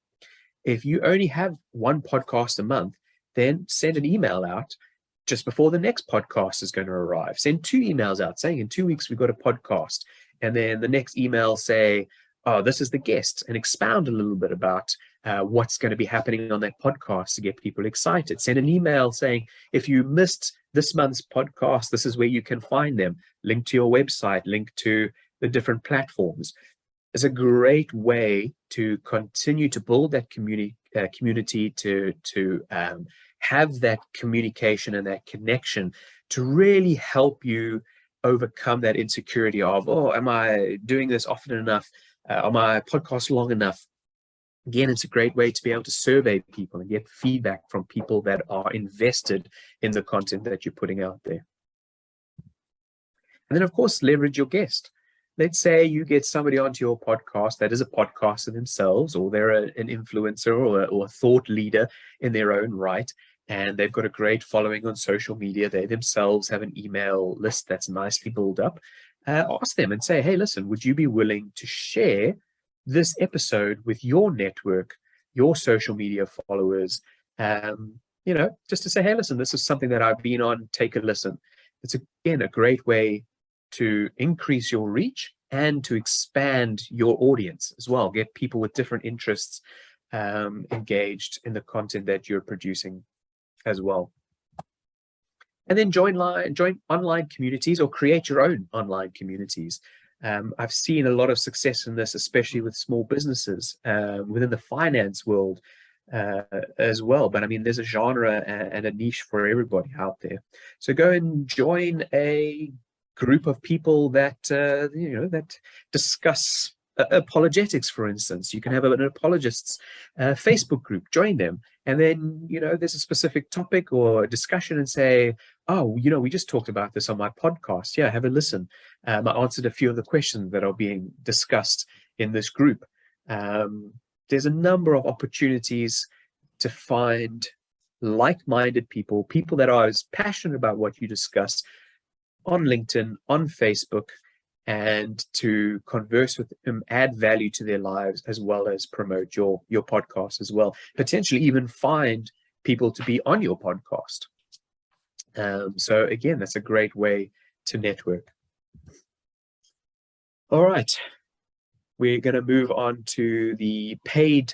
If you only have one podcast a month, then send an email out just before the next podcast is going to arrive. Send 2 emails out saying in 2 weeks we've got a podcast. And then the next email say, this is the guest, and expound a little bit about what's going to be happening on that podcast to get people excited. Send an email saying, if you missed this month's podcast, this is where you can find them. Link to your website, link to the different platforms. It's a great way to continue to build that community to have that communication and that connection to really help you overcome that insecurity of, am I doing this often enough? Are my podcasts long enough? Again, it's a great way to be able to survey people and get feedback from people that are invested in the content that you're putting out there. And then, of course, leverage your guest. Let's say you get somebody onto your podcast that is a podcaster themselves, or they're an influencer or a thought leader in their own right, and they've got a great following on social media. They themselves have an email list that's nicely built up. Ask them and say, hey, listen, would you be willing to share this episode with your network, your social media followers? Just to say, hey, listen, this is something that I've been on, take a listen. It's, again, a great way to increase your reach and to expand your audience as well. Get people with different interests engaged in the content that you're producing as well. And then join online communities or create your own online communities. I've seen a lot of success in this, especially with small businesses within the finance world as well. But I mean, there's a genre and a niche for everybody out there. So go and join a group of people that that discuss apologetics, for instance. You can have an apologists Facebook group. Join them, and then there's a specific topic or discussion, and say, we just talked about this on my podcast. Yeah, have a listen. I answered a few of the questions that are being discussed in this group. There's a number of opportunities to find like-minded people, people that are as passionate about what you discuss on LinkedIn, on Facebook, and to converse with them, add value to their lives, as well as promote your podcast as well. Potentially even find people to be on your podcast. So again, that's a great way to network. All right, we're going to move on to the paid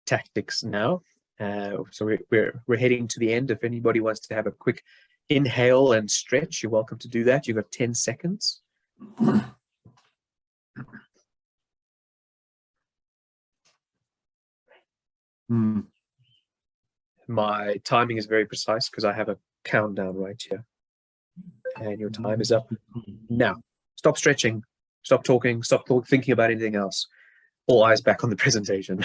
tactics now. So we're heading to the end. If anybody wants to have a quick inhale and stretch, you're welcome to do that. You've got 10 seconds. My timing is very precise because I have a countdown right here. And your time is up now. Stop stretching, stop talking, thinking about anything else. All eyes back on the presentation.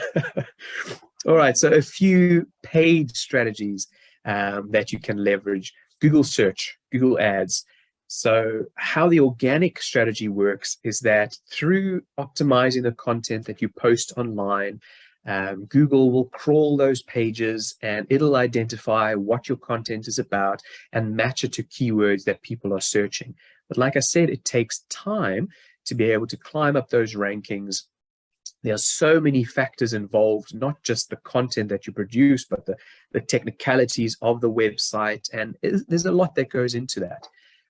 All right, so a few paid strategies that you can leverage. Google search, Google ads. So how the organic strategy works is that through optimizing the content that you post online, Google will crawl those pages and it'll identify what your content is about and match it to keywords that people are searching. But like I said, it takes time to be able to climb up those rankings. There are so many factors involved, not just the content that you produce, but the technicalities of the website. And there's a lot that goes into that.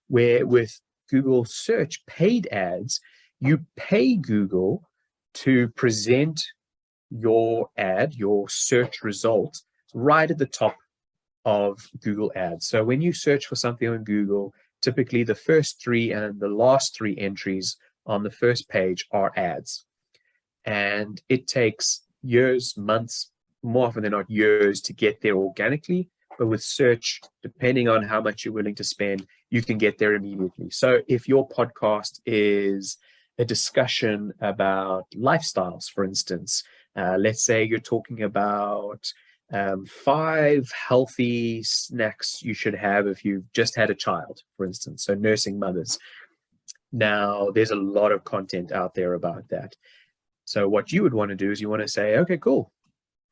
Where with Google search paid ads, you pay Google to present your ad, your search result, right at the top of Google ads. So when you search for something on Google, typically the first 3 and the last 3 entries on the first page are ads. And it takes years, months, more often than not years, to get there organically. But with search, depending on how much you're willing to spend, you can get there immediately. So if your podcast is a discussion about lifestyles, for instance, let's say you're talking about 5 healthy snacks you should have if you've just had a child, for instance, so nursing mothers. Now, there's a lot of content out there about that. So what you would want to do is you want to say, okay, cool.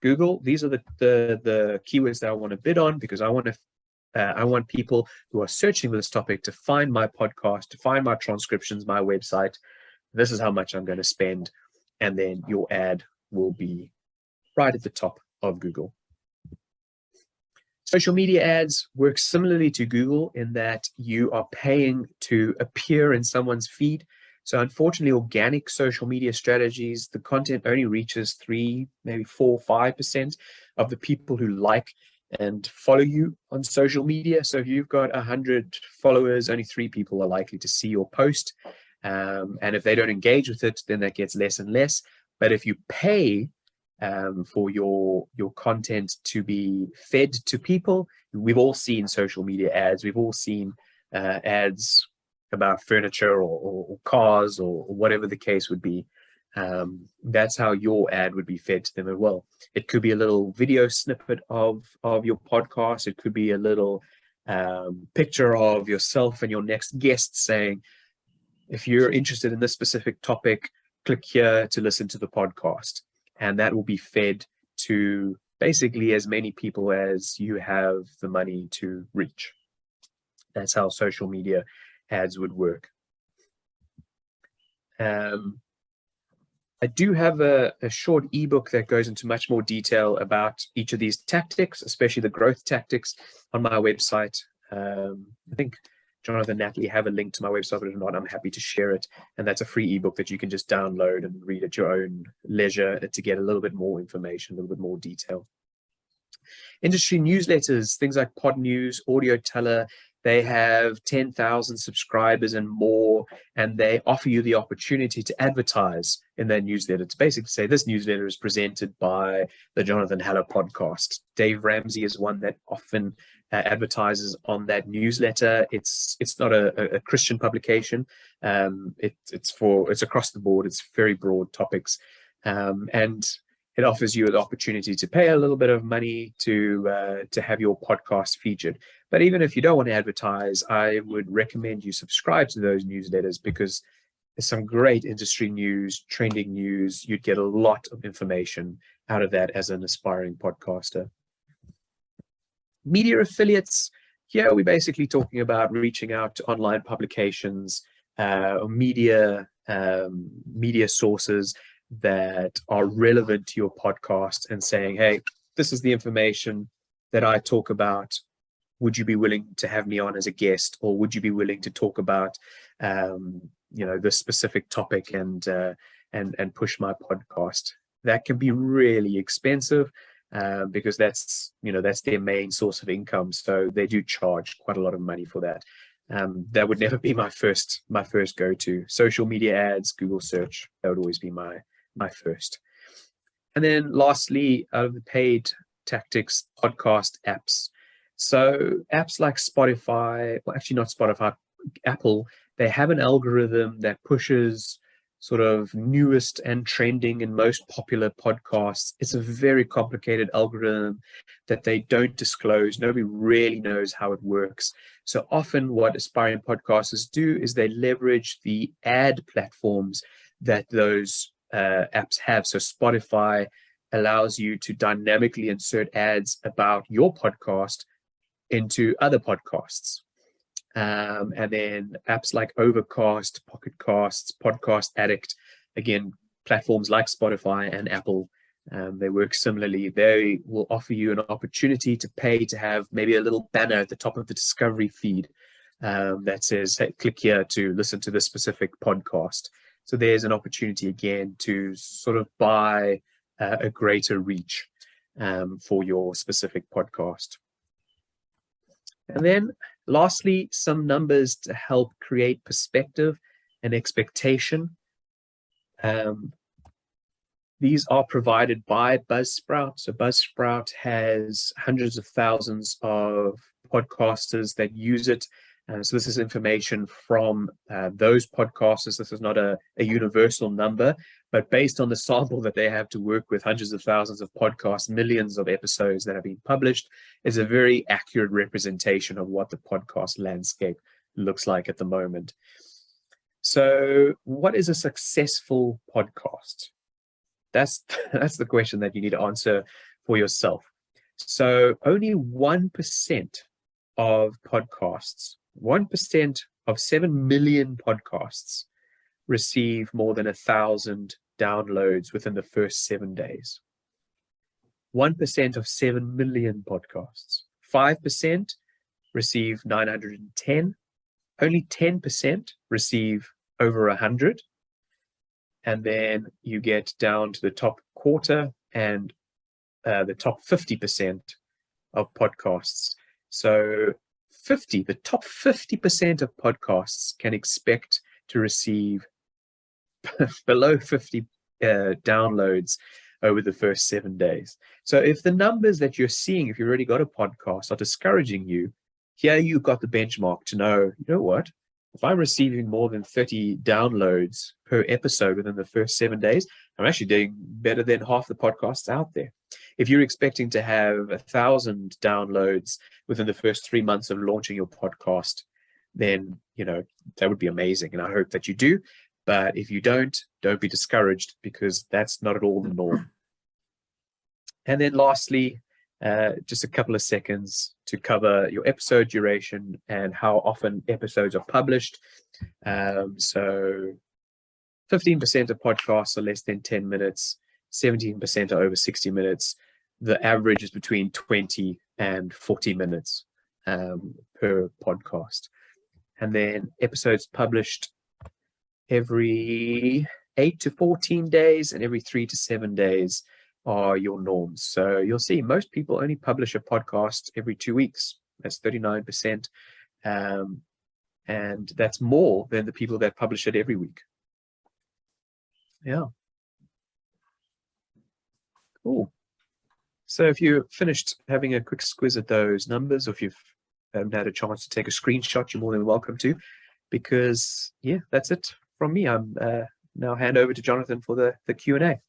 Google, these are the keywords that I want to bid on, because I want people who are searching for this topic to find my podcast, to find my transcriptions, my website. This is how much I'm going to spend. And then your ad will be right at the top of Google. Social media ads work similarly to Google in that you are paying to appear in someone's feed. So unfortunately, organic social media strategies, the content only reaches 3, maybe 4, 5% of the people who like and follow you on social media. So if you've got 100 followers, only 3 people are likely to see your post. And if they don't engage with it, then that gets less and less. But if you pay for your content to be fed to people, we've all seen social media ads. We've all seen ads about furniture or cars or whatever the case would be. That's how your ad would be fed to them as well. It could be a little video snippet of your podcast. It could be a little picture of yourself and your next guest saying, if you're interested in this specific topic, click here to listen to the podcast. And that will be fed to basically as many people as you have the money to reach. That's how social media ads would work. I do have a short ebook that goes into much more detail about each of these tactics, especially the growth tactics, on my website. I think Jonathan and Natalie have a link to my website, but if not, I'm happy to share it. And that's a free ebook that you can just download and read at your own leisure to get a little bit more information, a little bit more detail. Industry newsletters, things like Pod News, Audio Teller, they have 10,000 subscribers and more, and they offer you the opportunity to advertise in their newsletter. To basically say, this newsletter is presented by the Jonathan Haller podcast. Dave Ramsey is one that often advertises on that newsletter. It's not a Christian publication. It's across the board. It's very broad topics, and it offers you the opportunity to pay a little bit of money to have your podcast featured. But even if you don't want to advertise, I would recommend you subscribe to those newsletters, because there's some great industry news, trending news. You'd get a lot of information out of that as an aspiring podcaster. Media affiliates, here we're basically talking about reaching out to online publications or media sources that are relevant to your podcast and saying, hey, this is the information that I talk about. Would you be willing to have me on as a guest, or would you be willing to talk about this specific topic and push my podcast? That can be really expensive because that's their main source of income. So they do charge quite a lot of money for that. That would never be my first go-to. Social media ads, Google search, that would always be my first. And then lastly, out of the paid tactics, podcast apps. So apps like Spotify, well, actually not Spotify, Apple, they have an algorithm that pushes sort of newest and trending and most popular podcasts. It's a very complicated algorithm that they don't disclose. Nobody really knows how it works. So often what aspiring podcasters do is they leverage the ad platforms that those apps have. So Spotify allows you to dynamically insert ads about your podcast into other podcasts. And then apps like Overcast, Pocket Casts, Podcast Addict, again, platforms like Spotify and Apple, they work similarly. They will offer you an opportunity to pay to have maybe a little banner at the top of the discovery feed that says, hey, click here to listen to this specific podcast. So there's an opportunity again to sort of buy a greater reach for your specific podcast. And then lastly, some numbers to help create perspective and expectation. These are provided by Buzzsprout. So Buzzsprout has hundreds of thousands of podcasters that use it. So this is information from those podcasters. This is not a universal number, but based on the sample that they have to work with, hundreds of thousands of podcasts, millions of episodes that have been published, is a very accurate representation of what the podcast landscape looks like at the moment. So what is a successful podcast? That's the question that you need to answer for yourself. So only 1% of podcasts, 1% of 7 million podcasts receive more than 1,000 downloads within the first 7 days. 1% of 7 million podcasts. 5% receive 910. Only 10% receive over 100. And then you get down to the top quarter and the top 50% of podcasts. So the top 50% of podcasts can expect to receive below 50 downloads over the first 7 days. So if the numbers that you're seeing, if you've already got a podcast, are discouraging you, here you've got the benchmark to know, you know what, if I'm receiving more than 30 downloads per episode within the first 7 days, I'm actually doing better than half the podcasts out there. If you're expecting to have 1,000 downloads within the first 3 months of launching your podcast, then, that would be amazing. And I hope that you do. But if you don't be discouraged, because that's not at all the norm. And then lastly, just a couple of seconds to cover your episode duration and how often episodes are published. So 15% of podcasts are less than 10 minutes, 17% are over 60 minutes. The average is between 20 and 40 minutes per podcast. And then episodes published every 8 to 14 days and every 3 to 7 days are your norms. So you'll see most people only publish a podcast every 2 weeks. That's 39%. And that's more than the people that publish it every week. Yeah. Cool. So if you're finished having a quick squiz at those numbers, or if you've haven't had a chance to take a screenshot, you're more than welcome to, because yeah, that's it from me. I'm now hand over to Jonathan for the Q&A.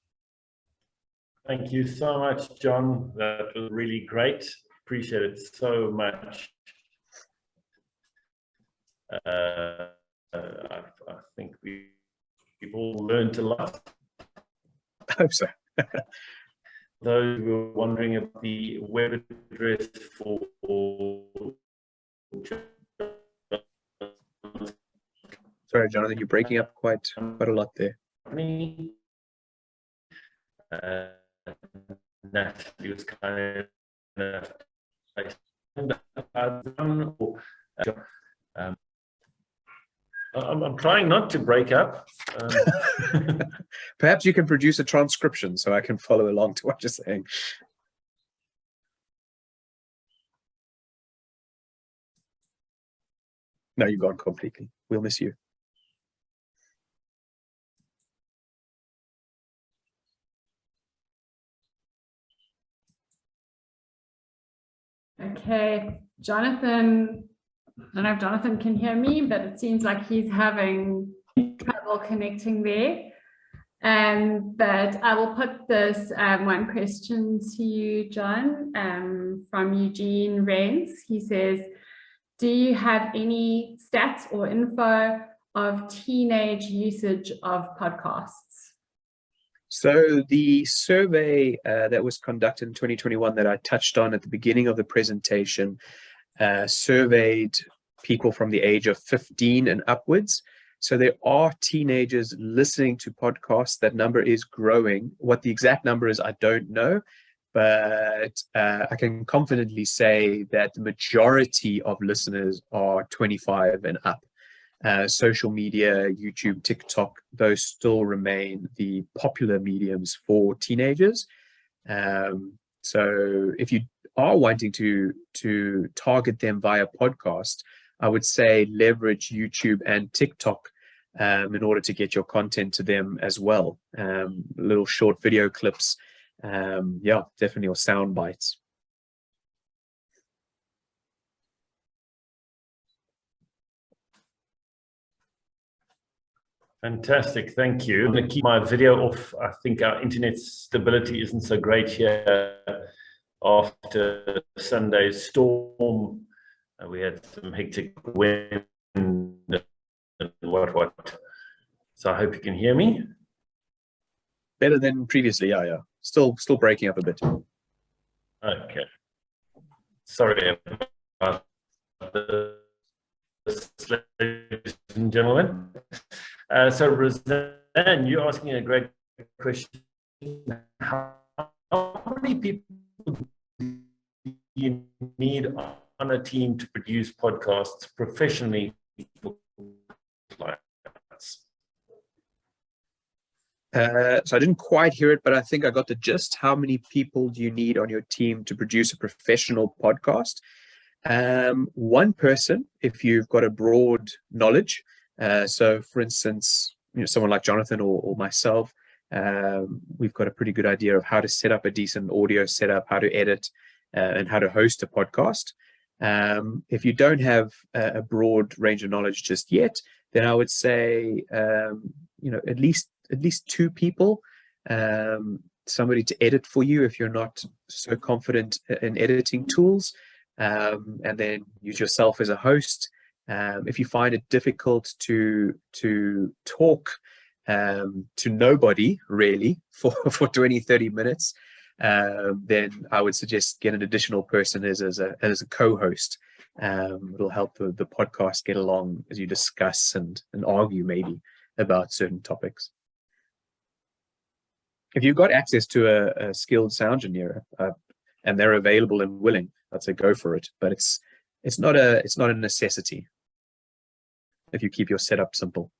Thank you so much, John. That was really great. Appreciate it so much. I think we've all learned a lot.
I hope so.
Those who were wondering about the web address for
Sorry, Jonathan, you're breaking up quite a lot there.
company. Natalie was kind of I'm trying not to break up.
Perhaps you can produce a transcription so I can follow along to what you're saying. No, you've gone completely. We'll miss you.
Okay, Jonathan, I don't know if Jonathan can hear me, but it seems like he's having trouble connecting there. But I will put this one question to you, John, from Eugene Rains. He says, do you have any stats or info of teenage usage of podcasts?
So the survey that was conducted in 2021 that I touched on at the beginning of the presentation surveyed people from the age of 15 and upwards. So there are teenagers listening to podcasts. That number is growing. What the exact number is, I don't know, but I can confidently say that the majority of listeners are 25 and up. Social media, YouTube, TikTok, those still remain the popular mediums for teenagers. So if you are wanting to target them via podcast, I would say leverage YouTube and TikTok in order to get your content to them as well. Little short video clips, yeah, definitely, or sound bites.
Fantastic, thank you. I'm going to keep my video off. I think our internet stability isn't so great here after Sunday's storm. We had some hectic wind and what. So I hope you can hear me.
Better than previously, yeah. Still breaking up a bit.
Okay. Sorry about this, ladies and gentlemen. So Roseanne, you're asking a great question. How many people do you need on a team to produce podcasts professionally for clients?
So I didn't quite hear it, but I think I got the gist. How many people do you need on your team to produce a professional podcast? One person, if you've got a broad knowledge. So for instance, someone like Jonathan or myself, we've got a pretty good idea of how to set up a decent audio setup, how to edit, and how to host a podcast. If you don't have a broad range of knowledge just yet, then I would say, at least two people, somebody to edit for you if you're not so confident in editing tools, and then use yourself as a host. If you find it difficult to talk to nobody really for 20-30 minutes, then I would suggest get an additional person as a co-host. It'll help the podcast get along as you discuss and argue maybe about certain topics. If you've got access to a skilled sound engineer and they're available and willing, I'd say go for it. But it's not a necessity if you keep your setup simple.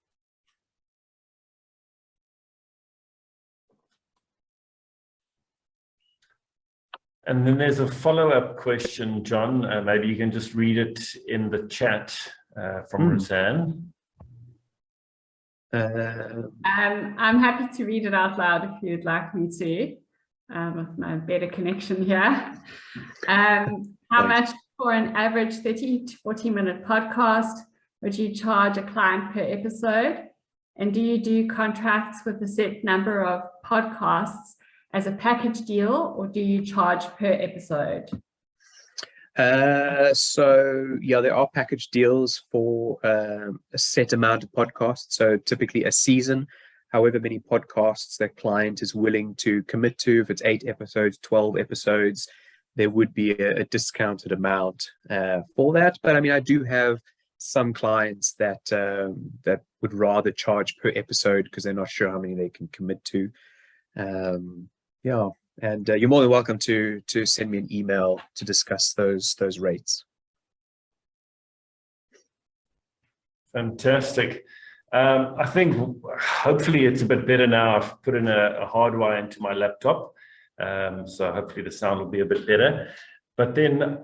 And then there's a follow-up question, John. Maybe you can just read it in the chat from Roseanne.
I'm happy to read it out loud if you'd like me to, with my better connection here. How much for an average 30 to 40-minute podcast would you charge a client per episode? And do you do contracts with a set number of podcasts as a package deal, or do you charge per episode?
So yeah, there are package deals for a set amount of podcasts. So typically a season, however many podcasts that client is willing to commit to. If it's 8 episodes, 12 episodes, there would be a discounted amount for that. But I mean, I do have some clients that that would rather charge per episode because they're not sure how many they can commit to. Yeah, and you're more than welcome to send me an email to discuss those rates.
Fantastic. I think hopefully it's a bit better now. I've put in a hard wire into my laptop. So hopefully the sound will be a bit better. But then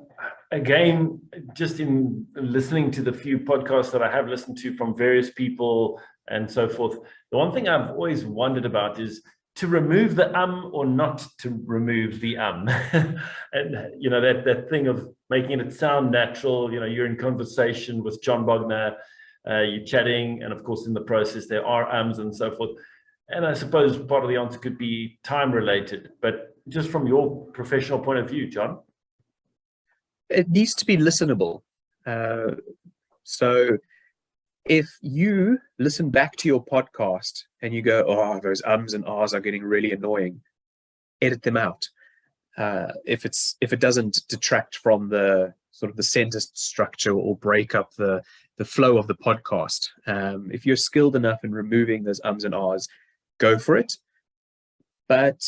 again, just in listening to the few podcasts that I have listened to from various people and so forth, the one thing I've always wondered about is to remove the or not to remove the and you know, that thing of making it sound natural. You know, you're in conversation with John Bognar, you're chatting, and of course in the process there are and so forth. And I suppose part of the answer could be time related, but just from your professional point of view, John?
It needs to be listenable. So if you listen back to your podcast and you go, oh, those and ahs are getting really annoying, edit them out. If it doesn't detract from the sort of the sentence structure or break up the flow of the podcast. If you're skilled enough in removing those and ahs, go for it. But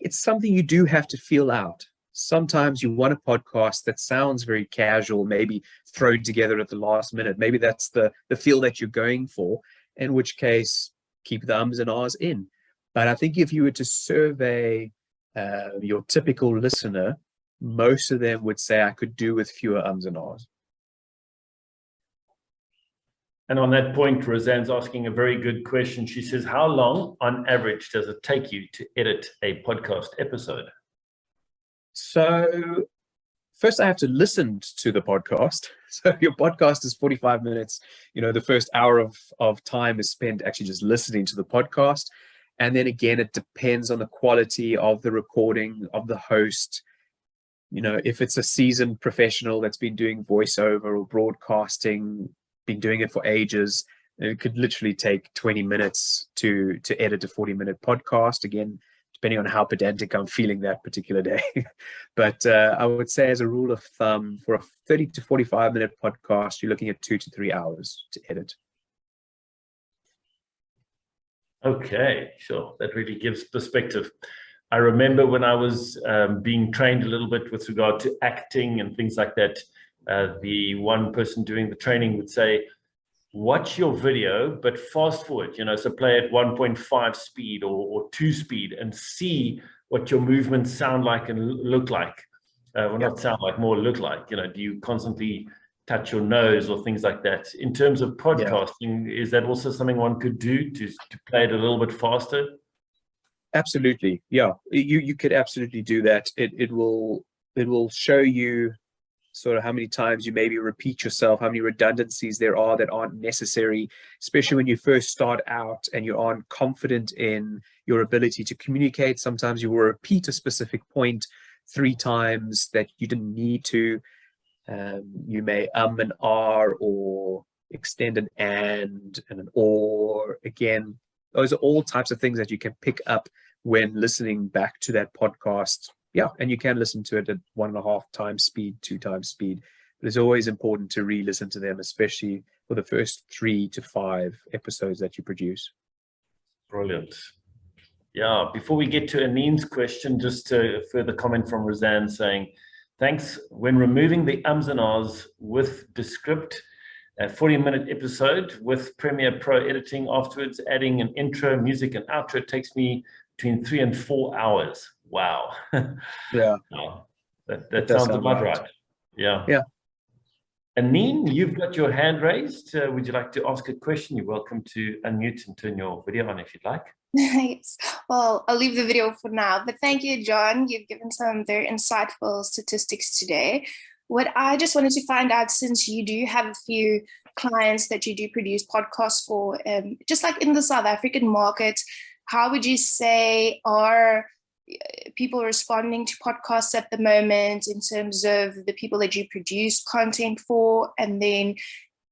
it's something you do have to feel out. Sometimes you want a podcast that sounds very casual, maybe thrown together at the last minute. Maybe that's the feel that you're going for, in which case keep the and ahs in. But I think if you were to survey your typical listener, most of them would say I could do with fewer and ahs.
And on that point, Roseanne's asking a very good question. She says, how long on average does it take you to edit a podcast episode?
So first I have to listen to the podcast. So if your podcast is 45 minutes, you know, the first hour of time is spent actually just listening to the podcast. And then again, it depends on the quality of the recording, of the host. You know, if it's a seasoned professional that's been doing voiceover or broadcasting, been doing it for ages, it could literally take 20 minutes to edit a 40-minute podcast. Again, depending on how pedantic I'm feeling that particular day. But I would say as a rule of thumb, for a 30 to 45-minute podcast, you're looking at 2 to 3 hours to edit.
Okay, sure. That really gives perspective. I remember when I was being trained a little bit with regard to acting and things like that, the one person doing the training would say, watch your video, but fast forward, you know, so play at 1.5 speed or 2 speed and see what your movements sound like and look like. Well, not sound like, more look like. You know, do you constantly touch your nose or things like that? In terms of podcasting, is that also something one could do to play it a little bit faster?
Absolutely. Yeah, you could absolutely do that. It will show you sort of how many times you maybe repeat yourself, how many redundancies there are that aren't necessary, especially when you first start out and you aren't confident in your ability to communicate. Sometimes you will repeat a specific point 3 times that you didn't need to. You may and are or extend an and an or. Again, those are all types of things that you can pick up when listening back to that podcast. Yeah, and you can listen to it at 1.5 times speed, 2 times speed. But it's always important to re-listen to them, especially for the first 3 to 5 episodes that you produce.
Brilliant. Yeah, before we get to Aneen's question, just a further comment from Roseanne saying, thanks. When removing the and ahs with Descript, a 40-minute episode with Premiere Pro editing afterwards, adding an intro, music, and outro, takes me between 3 and 4 hours. Wow.
Yeah.
Oh, that sounds about right. Yeah.
Yeah.
Aneen, you've got your hand raised. Would you like to ask a question? You're welcome to unmute and turn your video on if you'd like.
Nice. Well, I'll leave the video for now, but thank you, John. You've given some very insightful statistics today. What I just wanted to find out, since you do have a few clients that you do produce podcasts for, just like in the South African market, how would you say are people responding to podcasts at the moment in terms of the people that you produce content for? And then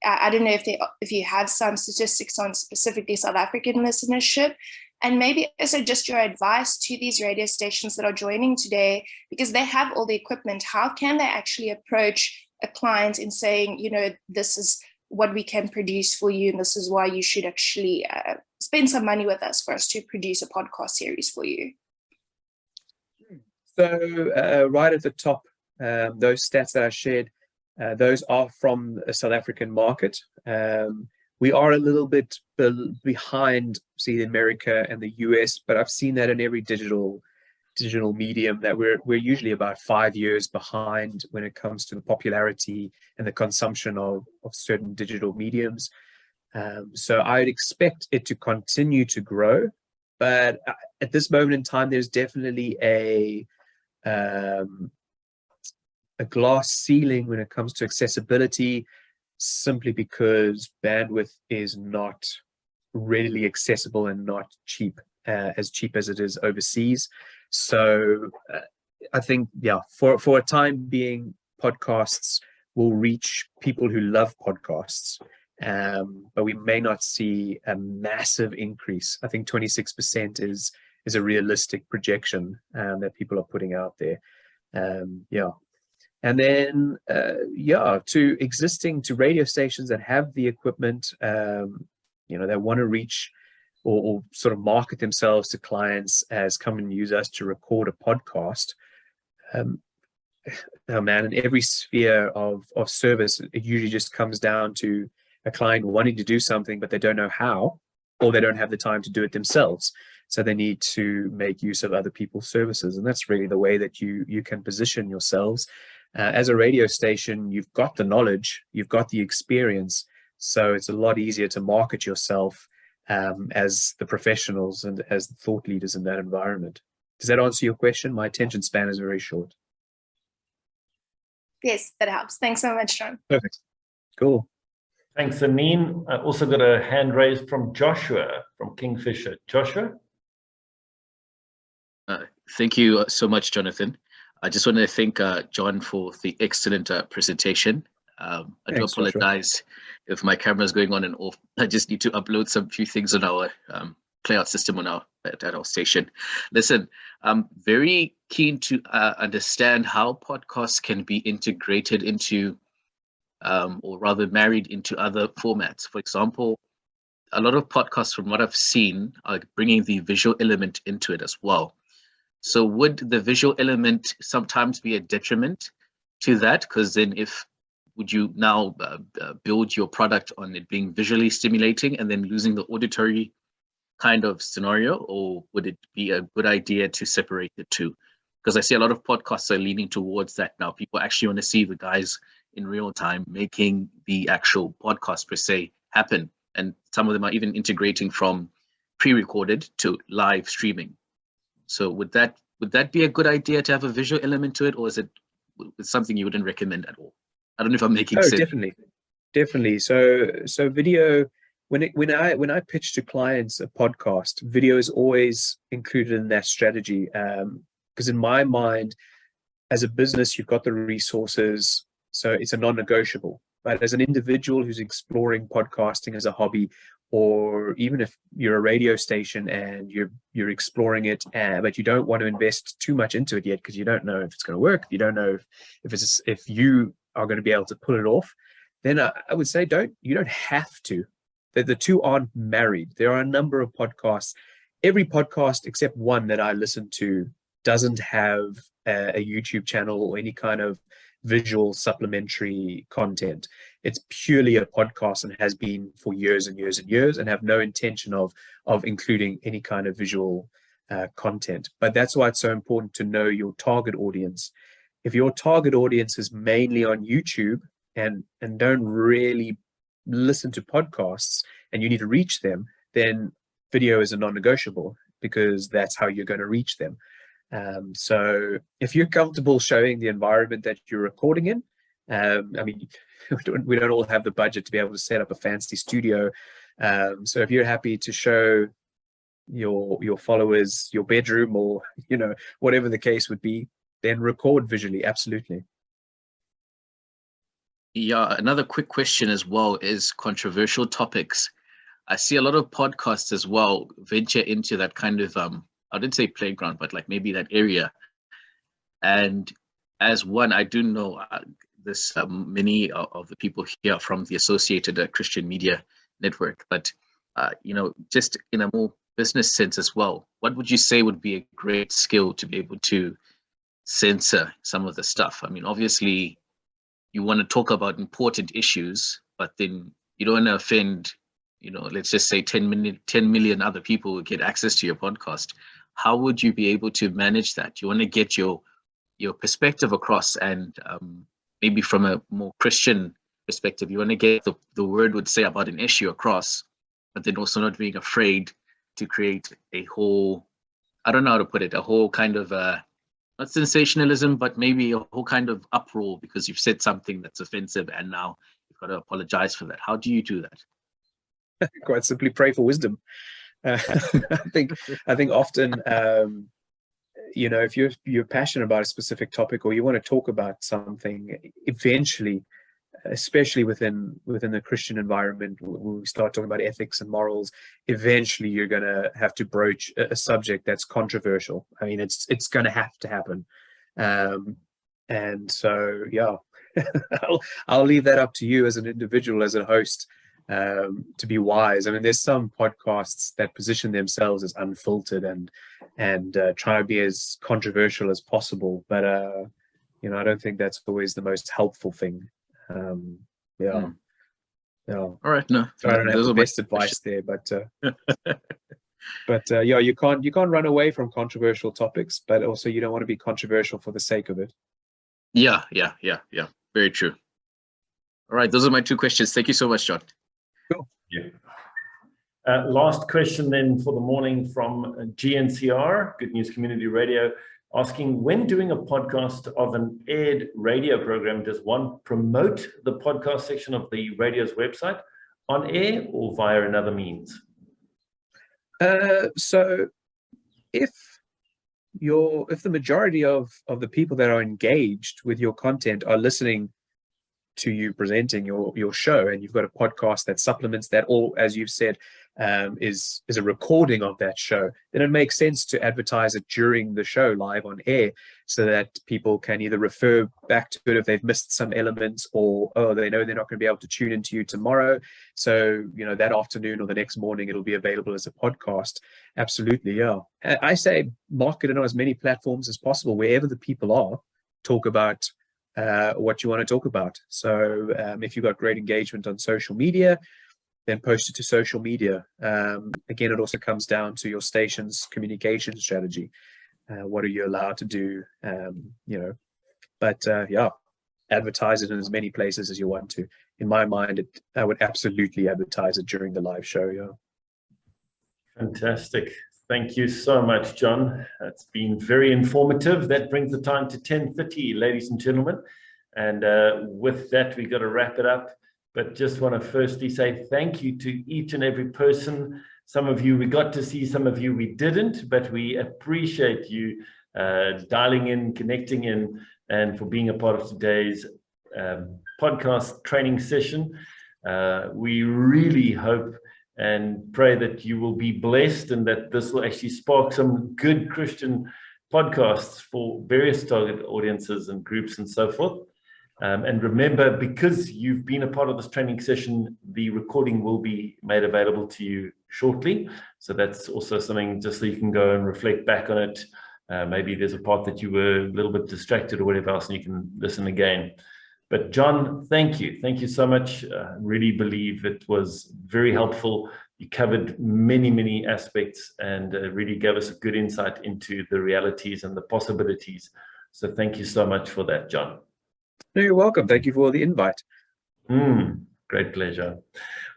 I don't know if you have some statistics on specifically South African listenership. And maybe also just your advice to these radio stations that are joining today, because they have all the equipment. How can they actually approach a client in saying, you know, this is what we can produce for you, and this is why you should actually spend some money with us for us to produce a podcast series for you?
So right at the top, those stats that I shared, those are from a South African market. We are a little bit behind, see, America and the US, but I've seen that in every digital medium, that we're usually about 5 years behind when it comes to the popularity and the consumption of certain digital mediums. So I'd expect it to continue to grow, but at this moment in time, there's definitely a glass ceiling when it comes to accessibility, simply because bandwidth is not readily accessible and not cheap, as cheap as it is overseas. So I think, yeah, for a time being, podcasts will reach people who love podcasts, but we may not see a massive increase. I think 26% is a realistic projection that people are putting out there. Yeah. And then, to radio stations that have the equipment, you know, that want to reach or sort of market themselves to clients as come and use us to record a podcast. Oh man, in every sphere of service, it usually just comes down to a client wanting to do something, but they don't know how, or they don't have the time to do it themselves. So they need to make use of other people's services. And that's really the way that you can position yourselves. As a radio station, you've got the knowledge, you've got the experience, so it's a lot easier to market yourself as the professionals and as the thought leaders in that environment. Does that answer your question? My attention span is very short.
Yes, that helps. Thanks so much, John.
Perfect. Cool.
Thanks, Amin. I also got a hand raised from Joshua from Kingfisher. Joshua?
Thank you so much, Jonathan. I just want to thank John for the excellent presentation. I do apologize, Joshua, if my camera is going on and off. I just need to upload some few things on our playout system on at our station. Listen, I'm very keen to understand how podcasts can be integrated into, or rather married into, other formats. For example, a lot of podcasts, from what I've seen, are bringing the visual element into it as well. So would the visual element sometimes be a detriment to that? Because then would you now build your product on it being visually stimulating and then losing the auditory kind of scenario? Or would it be a good idea to separate the two? Because I see a lot of podcasts are leaning towards that now. People actually want to see the guys in real time making the actual podcast per se happen. And some of them are even integrating from pre-recorded to live streaming. So would that be a good idea to have a visual element to it, or is it something you wouldn't recommend at all? I don't know if I'm making sense.
Definitely. So video, when I pitch to clients a podcast, video is always included in that strategy. Because in my mind, as a business, you've got the resources, so it's a non-negotiable. But as an individual who's exploring podcasting as a hobby, or even if you're a radio station and you're exploring it, but you don't want to invest too much into it yet because you don't know if it's going to work, you don't know if you are going to be able to pull it off, then I would say you don't have to. The two aren't married. There are a number of podcasts. Every podcast except one that I listen to doesn't have a YouTube channel or any kind of visual supplementary content. It's purely a podcast and has been for years and years and years, and have no intention of including any kind of visual content. But that's why it's so important to know your target audience. If your target audience is mainly on YouTube and don't really listen to podcasts and you need to reach them, then video is a non-negotiable, because that's how you're going to reach them. So if you're comfortable showing the environment that you're recording in, I mean, we don't all have the budget to be able to set up a fancy studio. So if you're happy to show your followers your bedroom, or whatever the case would be, then record visually. Absolutely.
Yeah, another quick question as well is controversial topics. I see a lot of podcasts as well venture into that kind of, I didn't say playground, but like maybe that area. And as one, I do know this many of the people here from the Associated Christian Media Network, but just in a more business sense as well, what would you say would be a great skill to be able to censor some of the stuff? I mean, obviously, you want to talk about important issues, but then you don't want to offend, let's just say 10 million other people who get access to your podcast. How would you be able to manage that? You want to get your perspective across, and maybe from a more Christian perspective, you want to get the word would say about an issue across, but then also not being afraid to create a whole, I don't know how to put it, a whole kind of not sensationalism, but maybe a whole kind of uproar because you've said something that's offensive and now you've got to apologize for that. How do you do that?
Quite simply pray for wisdom. I think often, if you're passionate about a specific topic or you want to talk about something, eventually, especially within the Christian environment, when we start talking about ethics and morals, eventually you're going to have to broach a subject that's controversial. I mean, it's going to have to happen. And so, yeah, I'll leave that up to you as an individual, as a host, to be wise. I mean, there's some podcasts that position themselves as unfiltered and try to be as controversial as possible. But, I don't think that's always the most helpful thing. Yeah.
All right. No,
I don't have the best advice there, but you can't run away from controversial topics, but also you don't want to be controversial for the sake of it.
Yeah. Very true. All right. Those are my two questions. Thank you so much, John.
Cool.
Yeah. Last question then for the morning from GNCR, Good News Community Radio, asking, when doing a podcast of an aired radio program, does one promote the podcast section of the radio's website on air or via another means?
So if the majority of the people that are engaged with your content are listening to you presenting your show, and you've got a podcast that supplements that, or as you've said, is a recording of that show, then it makes sense to advertise it during the show live on air, so that people can either refer back to it if they've missed some elements, or they know they're not going to be able to tune into you tomorrow, so that afternoon or the next morning it'll be available as a podcast. Absolutely. Yeah, I say market it on as many platforms as possible, wherever the people are. Talk about what you want to talk about. So if you've got great engagement on social media, then post it to social media. Again, it also comes down to your station's communication strategy. What are you allowed to do? But advertise it in as many places as you want to. In my mind, I would absolutely advertise it during the live show. Yeah.
Fantastic. Thank you so much, John. It's been very informative. That brings the time to 10:30, ladies and gentlemen. And with that, we've got to wrap it up. But just want to firstly say thank you to each and every person. Some of you we got to see, some of you we didn't, but we appreciate you dialing in, connecting in, and for being a part of today's podcast training session. We really hope and pray that you will be blessed and that this will actually spark some good Christian podcasts for various target audiences and groups and so forth. And remember, because you've been a part of this training session, the recording will be made available to you shortly. So that's also something just so you can go and reflect back on it. Maybe there's a part that you were a little bit distracted or whatever else, and you can listen again. But John, thank you. Thank you so much. I really believe it was very helpful. You covered many, many aspects and really gave us a good insight into the realities and the possibilities. So thank you so much for that, John.
You're welcome. Thank you for the invite.
Great pleasure.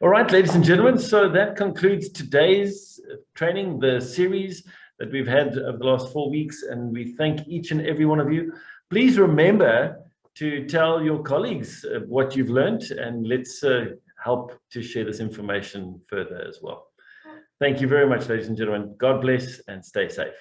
All right, ladies and gentlemen. So that concludes today's training, the series that we've had over the last 4 weeks. And we thank each and every one of you. Please remember to tell your colleagues what you've learned, and let's help to share this information further as well. Thank you very much, ladies and gentlemen. God bless and stay safe.